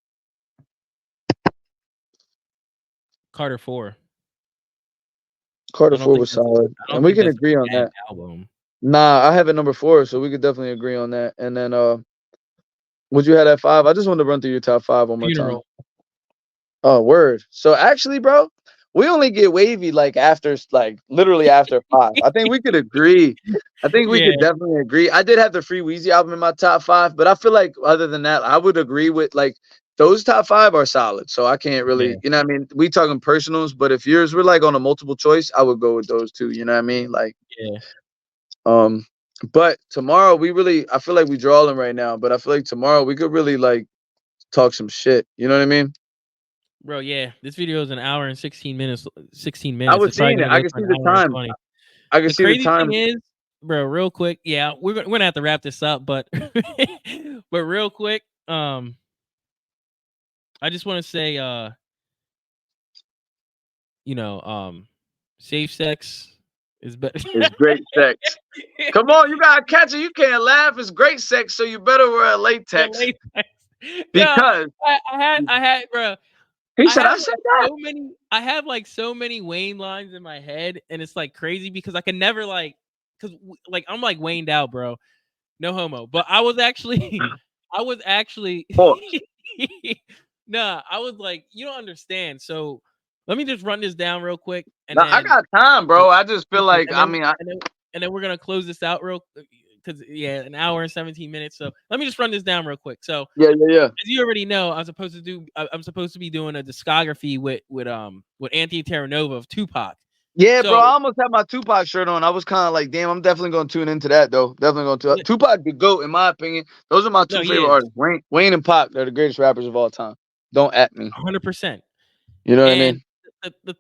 Carter 4. Carter I don't 4 think was that's solid, I and don't we think can that's agree on a bad that. album. Nah, I have it number 4, so we could definitely agree on that. And then what you had at 5? I just wanted to run through your top 5 one more time. Funeral. Oh, word. So actually, bro, we only get wavy like after like literally after 5. I think we could agree. I think we could Yeah. definitely agree. I did have the Free Weezy album in my top 5, but I feel like other than that, I would agree with like those top 5 are solid. So I can't Yeah. really, you know what I mean? We talking personals, but if yours were like on a multiple choice, I would go with those two. You know what I mean? Like, Yeah. um, but tomorrow I feel like we drawing right now, but I feel like tomorrow we could really like talk some shit. You know what I mean? Bro, yeah. This video is an hour and 16 minutes. 16 I minutes. was It's probably seeing it. gonna I go can for see an the hour and time. 20. I can The see the crazy thing time. is, bro, real quick, yeah, we're gonna have to wrap this up, but but real quick, I just want to say, you know, safe sex is better. It's great sex. Come on, you gotta catch it. You can't laugh. It's great sex, so you better wear a Yeah, latex latex. Yeah, because bro. he said I said that. I have like so many Wayne lines in my head, and it's like crazy because I can never like I'm like Wayne'd out, bro. No homo. But I was actually, I was actually, Pause. nah, I was like, you don't understand. So let me just run this down real quick, and Now I then got time, bro. I just feel listen, like I mean, and then we're gonna close this out real, because yeah, an hour and 17 minutes. So let me just run this down real quick. So yeah. as you already know, I'm supposed to be doing a discography with Anthony Terranova of Tupac. Yeah, bro. I So almost had my Tupac shirt on. I was kind of like, damn, I'm definitely gonna tune into that though. Definitely gonna li- Tupac the GOAT, in my opinion. Those are my no, two he favorite is artists. Wayne and Pac, they're the greatest rappers of all time. Don't at me. 100%. You know what I And mean? the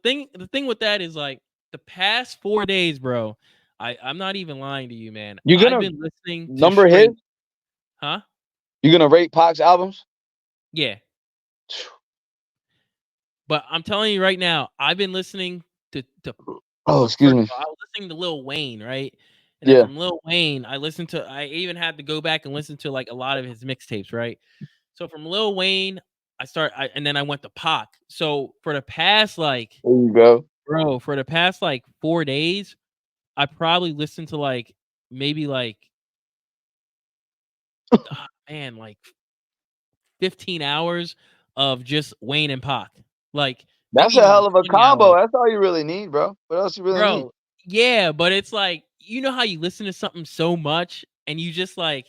thing with that is like the past 4 days, bro. I'm not even lying to you, man. You I've gonna been listening to number his? straight, huh? You gonna rate Pac's albums? Yeah. But I'm telling you right now, I've been listening to Oh, well, excuse first me. of all, I was listening to Lil Wayne, right? And then Yeah. from Lil Wayne, I even had to go back and listen to like a lot of his mixtapes, right? So from Lil Wayne, and then I went to Pac. So for the past like, There you go. bro, for the past like 4 days, I probably listened to like maybe like man, like 15 hours of just Wayne and Pac. Like That's maybe a even like hell of a 20 hours. combo. That's all you really need, bro. What else you really need? Bro, yeah, but it's like, you know how you listen to something so much and you just like,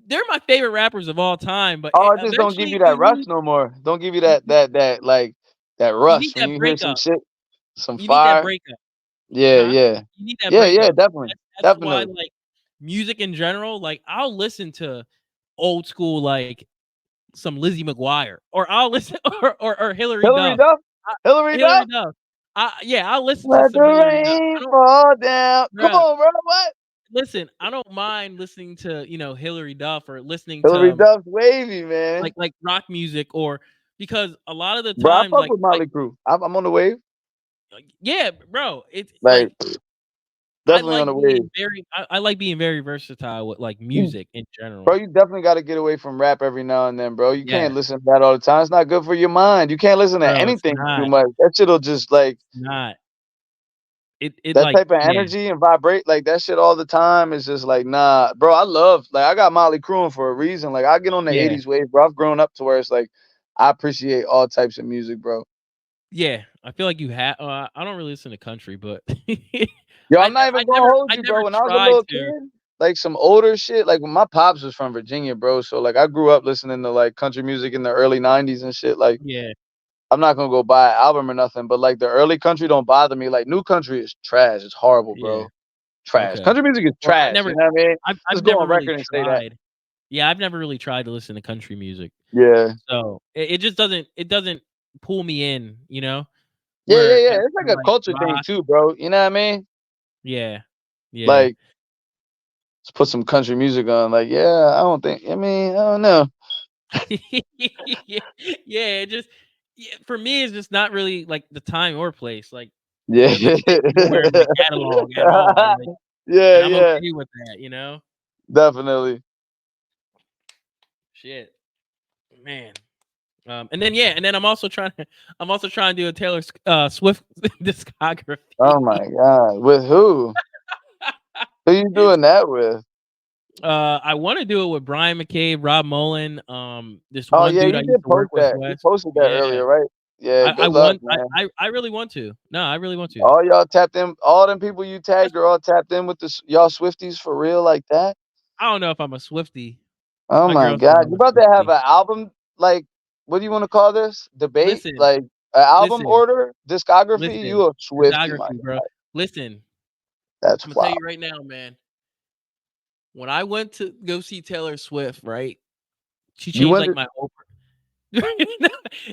they're my favorite rappers of all time, but Oh, it just don't give you eventually that rush no more. Don't give you you, you that like that you need rush when that you hear some breakup. shit, some You need that fire. breakup, Yeah, huh? yeah. You need that Yeah, breakup. definitely. That's why Definitely. like music in general, like I'll listen to old school like some Lizzie McGuire, or I'll listen or Hillary Hillary Duff. Duff? I, Hillary Hillary Duff? Duff. Yeah, I'll listen to Let the some Hillary Duff. I rain don't, fall down. Come bruh, on, bro. What? listen, I don't mind listening to, Hillary Duff, or listening to Hillary Duff's wavy, man. like rock music, or because a lot of the Bro, I times fuck with like Motley Crue. I'm on the wave. yeah, bro, it's Like like I definitely on like the wave. being very I like being very versatile with like You, music in bro, general. you definitely got to get away from rap every now and then, bro. You Yeah, can't listen to that all the time. It's not good for your mind. You can't listen to bro, it's anything too not. much. That shit'll just like It's not. it That like type of yeah, energy and vibrate like that shit all the time is just like nah, bro. I love like I got Molly crewing for a reason. Like I get on the yeah, '80s wave, bro. I've grown up to where it's like I appreciate all types of music, bro. yeah. I feel like you have. I don't really listen to country, but Yo, I'm not even gonna hold I you, never bro. When I was a tried little to. kid, like some older shit, like when my pops was from Virginia, bro. So like I grew up listening to like country music in the early '90s and shit. Like Yeah, I'm not gonna go buy an album or nothing, but like the early country don't bother me. Like new country is trash. It's horrible, yeah. bro. Trash. Okay. Country music is Well, trash. You know what I mean? I've Just go never on really record and say that. tried. Yeah, I've never really tried to listen to country music. Yeah. So, it just doesn't pull me in, you know? Yeah, yeah, Where yeah. I It's feel like a like culture thing rock. too, bro. You know what I mean? Yeah. Yeah. Like, let's put some country music on. Like, yeah, I don't think. I mean, I don't know. Yeah, yeah, it just yeah, for me, it's just not really, like, the time or place, like, Yeah. it just fits nowhere in my catalog at all, like, Yeah, and I'm yeah. okay with that, you know? Definitely. Shit, man. And then yeah, and then I'm also trying to do a Swift Oh discography. my God. With who? Who you doing that with? I want to do it with Brian McCabe, Rob Mullen, this Oh one yeah, dude you I used did to work post with, that. You Wes. posted that Yeah, earlier, right? Yeah, I good luck, want man. I really want to. No, I really want to. All y'all tapped in. All them people you tagged are all tapped in with this y'all Swifties for real like that. I don't know if I'm a Swifty. Oh My my girl says God, I'm you a about to have Swifty. an album like what do you want to call this? Debate? Listen, Like an album listen, order? Discography? listen. You a Swifty, my Discography, bro. guy. Listen, That's I'm gonna tell wild. you right now, man. When I went to go see Taylor Swift, right? She You changed went like to my whole.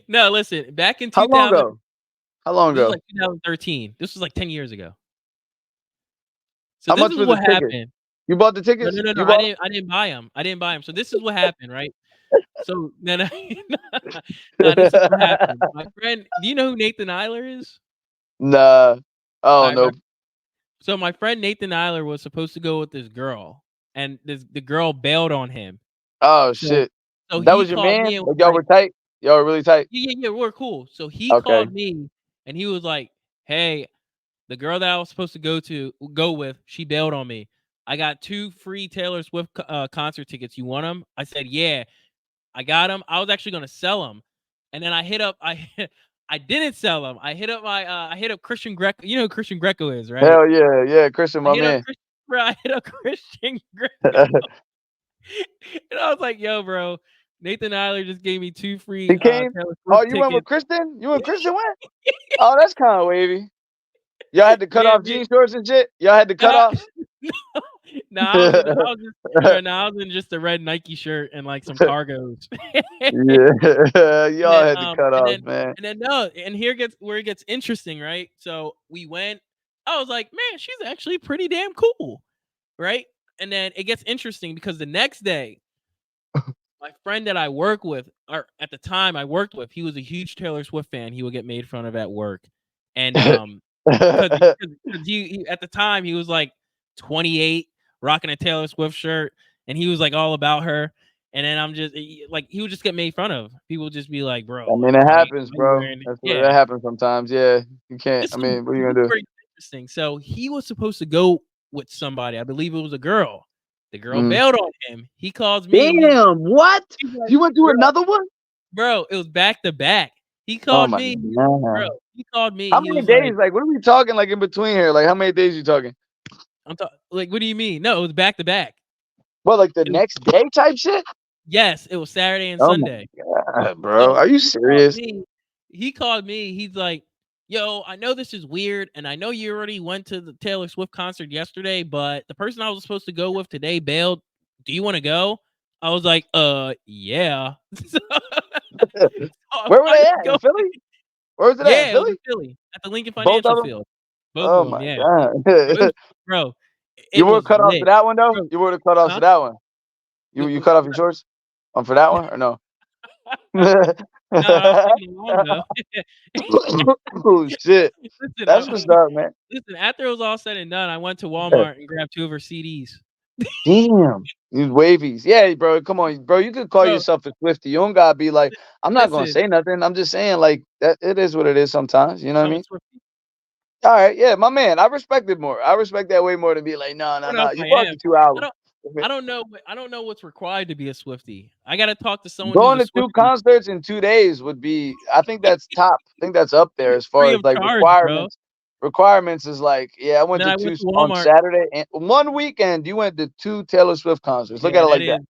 No, listen. Back in how long 2000, ago? How long this was ago? like 2013. This was like 10 years ago. So How this much is were the what tickets? happened. You bought the No, tickets? no, no, no. You bought them? I didn't buy them. I didn't buy them. So this is what happened, right? So then, no, this is what happened. My friend, do you know who Nathan Eiler is? Nah. All Oh right, no. so my friend Nathan Eiler was supposed to go with this girl, and the girl bailed on him. Oh So shit. so That he was your called man? me and was Like y'all like, were tight? Y'all were really tight? yeah, yeah, yeah, we're cool. So he Okay. called me and he was like, hey, the girl that I was supposed to go with, she bailed on me. I got 2 free Taylor Swift concert tickets. You want them? I said, yeah. I got them. I was actually gonna sell them, and then I didn't sell them. I hit up Christian Greco. You know who Christian Greco is, right? Hell yeah, yeah, Christian, I my hit up man. Christian. Bro, I hit up Christian Greco, and I was like, "Yo, bro, Nathan Eiler just gave me 2 free He came? Taylor Oh, Swift you went with tickets." Kristen? You and Kristen went? Oh, that's kind of wavy. Y'all had to cut Yeah, off jean shorts and shit. Y'all had to cut nah, off. nah, I was just, bro, nah, I was in just a red Nike shirt and like some cargos. Yeah, And y'all then, had to cut and off, then, man. and then no, and here gets where it gets interesting, right? So we went. I was like, man, she's actually pretty damn cool, right? And then it gets interesting because the next day, my friend that I work with, or at the time I worked with, he was a huge Taylor Swift fan. He would get made fun of at work, and because he at the time he was like 28, rocking a Taylor Swift shirt, and he was like all about her. And then I'm just like he would just get made fun of. People would just be like, "Bro, I like mean, it happens, why you bro. wearing?" That's what Yeah, that happens sometimes. Yeah, you can't. I mean, what are you this is gonna do? where it's interesting. So he was supposed to go with somebody. I believe it was a girl. The girl Mm. bailed on him. He calls me. Damn, what? He's like, You went to bro, another one? bro, it was back to back. He Oh called my me, bro. god. He called me. How He many was like, days? Like, what are we talking? Like in between here? Like, how many days you talking? like, what do you mean? No, it was back to back. What, like the It was next day type shit? yes, it was Saturday and Oh my Sunday. god, bro. So Are you he called serious? me. He called me. He's like, "Yo, I know this is weird, and I know you already went to the Taylor Swift concert yesterday, but the person I was supposed to go with today bailed. Do you want to go?" I was like, yeah." So, I Where were they wanted to at? go. In Philly? Where was it at? In Yeah, it was Philly? in Philly at the Lincoln Both of Financial them? Field. Both of Oh them, my yeah. Bro, it god. was, bro, You it wore was cutoffs to lit. that one though? Bro, You wore the cutoffs to huh? that one? You The, you cut off your shorts? For that one or no? no, I was leaving it alone though. Oh shit. Listen, That's what's up, man. listen. After it was all said and done, I went to Walmart and grabbed 2 of her CDs. Damn. You wavies. Yeah, bro. Come on, bro. You could call Bro, yourself a Swifty. You don't gotta be like, I'm not gonna listen, say nothing. I'm just saying, like, that it is what it is sometimes. You know what I I'm a mean? Swiftie. All right, yeah, my man. I respect it more. I respect that way more than be like, no, I no, don't know no. if You I bought am. the two I albums. don't. I don't know. I don't know what's required to be a Swiftie. I gotta talk to someone who's Going a to two Swiftie concerts in 2 days would be. I think that's top. I think that's up there as far free as of like charge, bro. requirements. Requirements is like, yeah, I And went then to I went to on Walmart. Saturday and one weekend. You went to two Taylor Swift concerts. Look Yeah, at it like that.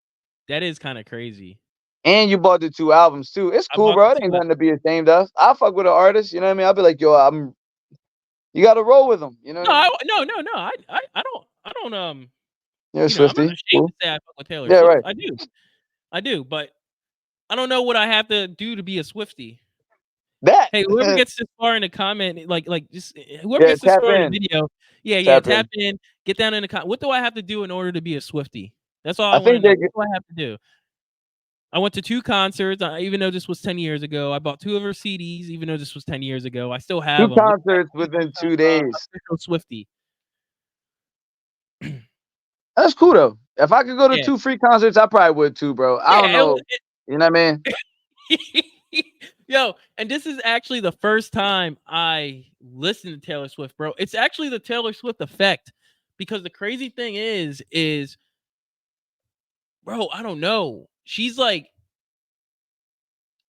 that is kind of crazy. And you bought the two albums too. It's I cool, bought bro. the It ain't two. nothing to be ashamed of. I fuck with an artist. You know what I mean? I'll be like, yo, You got to roll with them. You know what No, I mean? no. I don't. You're a I'm not Swifty. ashamed to Cool. say I fuck with Taylor Yeah, Swift. right. I do, but I don't know what I have to do to be a Swiftie. That. Hey, whoever gets this far in the comment, like just whoever Yeah, gets this tap far in the in. video, yeah, Tap in. tap in, get down in the comment. What do I have to do in order to be a Swiftie? That's all I I want to think know. they What do I have to do? I went to 2 concerts, even though this was 10 years ago. I bought 2 of her CDs, even though this was 10 years ago. I still have two them. Look at concerts within 2 days. official Swiftie. That's cool though. If I could go to Yeah, two free concerts, I probably would too, bro. I don't yeah. know. You know what I mean? Yo, and this is actually the first time I listened to Taylor Swift, bro. It's actually the Taylor Swift effect, because the crazy thing is, bro, I don't know. She's like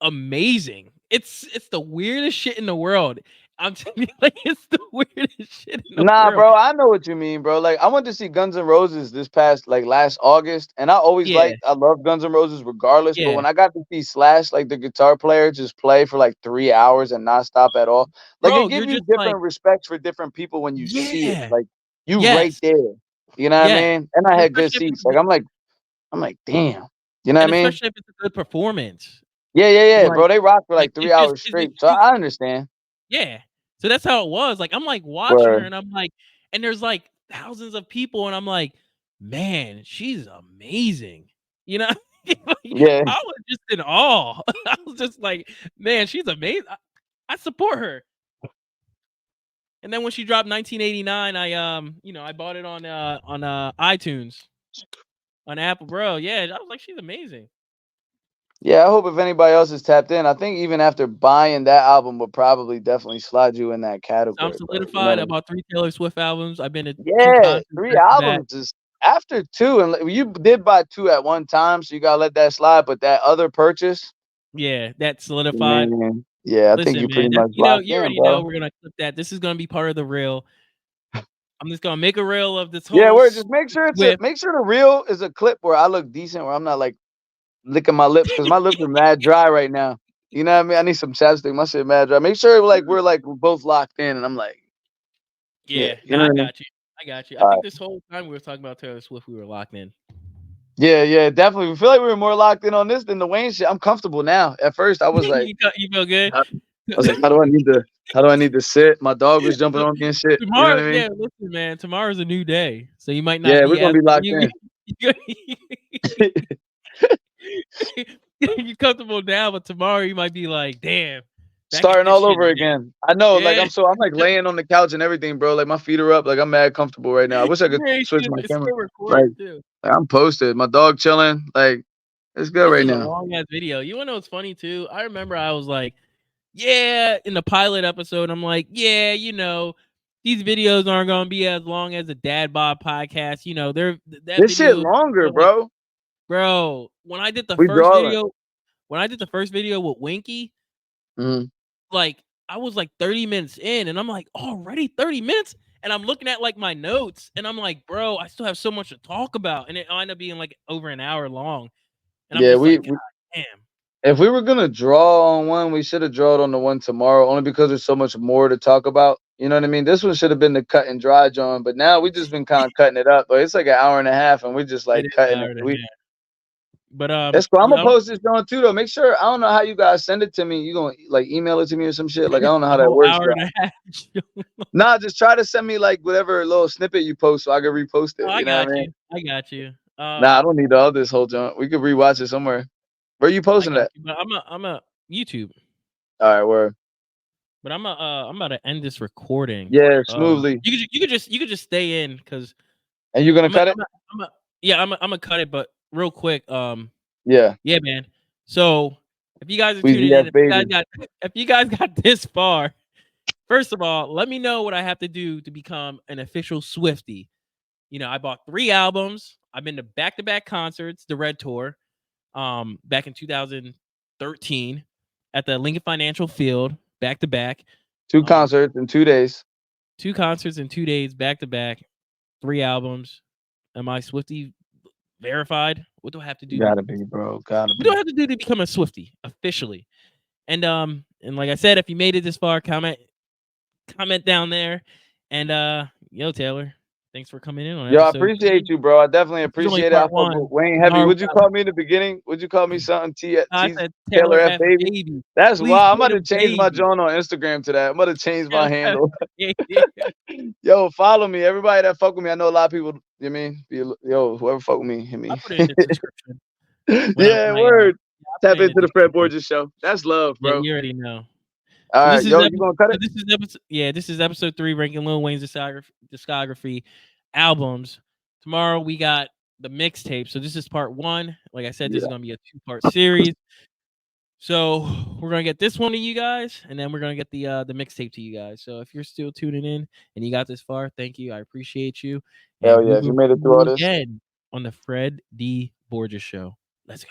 amazing. It's the weirdest shit in the world. I'm telling you, like, it's the weirdest shit in the Nah, world. bro. I know what you mean, bro. Like I went to see Guns N' Roses this past like last August, and Yeah, I love Guns N' Roses regardless. But yeah, when I got to see Slash, like the guitar player, just play for like 3 hours and not stop at all, like it bro, give you're you just like, different respects for different people when you see it. yeah, Like you right yes, there. You know what I yes, mean? And I and had good especially if seats. it's Like I'm like, damn. You know what and I mean? especially if it's a good performance. Yeah, yeah, yeah, Like bro. They rock for like like 3 hours straight. So if I understand. yeah. So that's how it was. Like, I'm like watching her Where and I'm like, and there's like thousands of people, and I'm like, man, she's amazing. You know, like, yeah. I was just in awe. I was just like, man, she's amazing. I support her. And then when she dropped 1989, I bought it on iTunes, on Apple, bro. Yeah, I was like, she's amazing. Yeah, I hope if anybody else is tapped in, I think even after buying that album would probably definitely slide you in that So I'm category, bro. You know solidified. what I I mean? bought 3 Taylor Swift albums. I've been to 2 Yeah, concerts three back to back. albums is after two, and you did buy two at one time, so you gotta let that slide. But that other purchase, Yeah, that solidified. man, yeah, I think Listen, you're pretty man, that's much locked you in, already know bro. we're gonna clip that. This is gonna be part of the reel. I'm just gonna make a reel of this Yeah, whole we're just Swift. make sure the reel is a clip where I look decent, where I'm not like licking my lips because my lips are mad dry right now. You know what I mean? I need some chapstick. My shit mad dry. Make sure like we're both locked in, and I'm like, yeah, Yeah, you no, know I what I mean? got you. I got you. I All think right. this whole time we were talking about Taylor Swift, we were locked in. Yeah, yeah, definitely. We feel like we were more locked in on this than the Wayne shit. I'm comfortable now. At first, I was like, You feel good? I was like, how do I need to sit? My dog was jumping on me and shit. You know Tomorrow, what I mean? yeah, listen, man, tomorrow's a new day, so you might not Yeah, we're be gonna as be locked you in. you comfortable now, but tomorrow you might be like, damn, back at Starting this all shit over again. again. I know, like Yeah, I'm like laying on the couch and everything, bro. Like my feet are up. Like I'm mad comfortable right now. I wish I could yeah, switch my it's camera. still Like, recording too. I'm posted. My dog chilling. Like it's good This right was a now. long ass video. You wanna know what's funny too? I remember I was like, yeah, in the pilot episode, I'm like, yeah, these videos aren't gonna be as long as a Dad Bod podcast. That This shit video, longer, like, bro. bro, We drawing. when I did the first video with Winky, Mhm. like, I was like 30 minutes in, and I'm like, already 30 minutes? And I'm looking at like my notes, and I'm like, bro, I still have so much to talk about. And it ended up being like over an hour long. And I'm Yeah, just like, God damn. if we were gonna draw on one, we should have drawn on the one tomorrow, only because there's so much more to talk about. You know what I mean? This one should have been the cut and dry John, but now we just been kind of cutting it up. But it's like an hour and a half, and we just It like is an cutting hour it. and a We half. But That's cool. I'm gonna yeah, post this John too though. Make sure I don't know how you guys send it to me. You gonna like email it to me or some shit? Like I don't know how the that whole works, hour bro. and a half show. Nah, just try to send me like whatever little snippet you post so I can repost Oh, it. I You know what got I mean? you. I got you. Nah, I don't need all this whole junk. We could rewatch it somewhere. Where you I posting got that? you. But I'm a YouTube. All right, where? But I'm about to end this recording. Yeah, smoothly. You could just stay in, because And you gonna I'm a, cut it? I'm a, I'm a, yeah, I'm gonna cut it, but real quick, Yeah. yeah, man. So if you guys are tuning Weezy in, F baby. if you guys got this far, First of all, let me know what I have to do to become an official Swiftie. You know, I bought 3 albums. I've been to back-to-back concerts, the Red Tour, back in 2013 at the Lincoln Financial Field, back-to-back. 2 concerts in 2 days. 2 concerts in 2 days, back-to-back, 3 albums. Am I Swiftie verified? What do I have to do? Gotta be, bro. Gotta What do I be. have to do to become a Swiftie officially? And like I said, if you made it this far, comment down there. And yo, Taylor, thanks for coming in on Yo, I episode 3. appreciate you, bro. I definitely This is only appreciate it. I part fuck 1. with Wayne heavy. Tomorrow we Would you got call me in the beginning? Would you call me something I T said Taylor Taylor F F. Baby? Baby. That's Please wild. I'm say about the to change my baby. joint on Instagram to that. I'm about to change my Taylor F. handle. Baby. Yo, follow me. Everybody that fuck with me. I know a lot of people, you know what I mean? Yo, whoever fuck with me, hit I me. put it in the description. Yeah, I word. put Tap it in the into the Fred description. Borges show. That's love, Yeah, bro. you already know. All So right, this is yo, you gonna cut it? this is episode 3, ranking Lil Wayne's discography albums. Tomorrow we got the mixtape. So this is part 1. Like I said, this is gonna be a 2-part series. So we're gonna get this one to you guys, and then we're gonna get the mixtape to you guys. So if you're still tuning in and you got this far, thank you. I appreciate you. And Hell we yeah, if will you made it see through all you this. again on the Fred D. Borges Show. Let's go.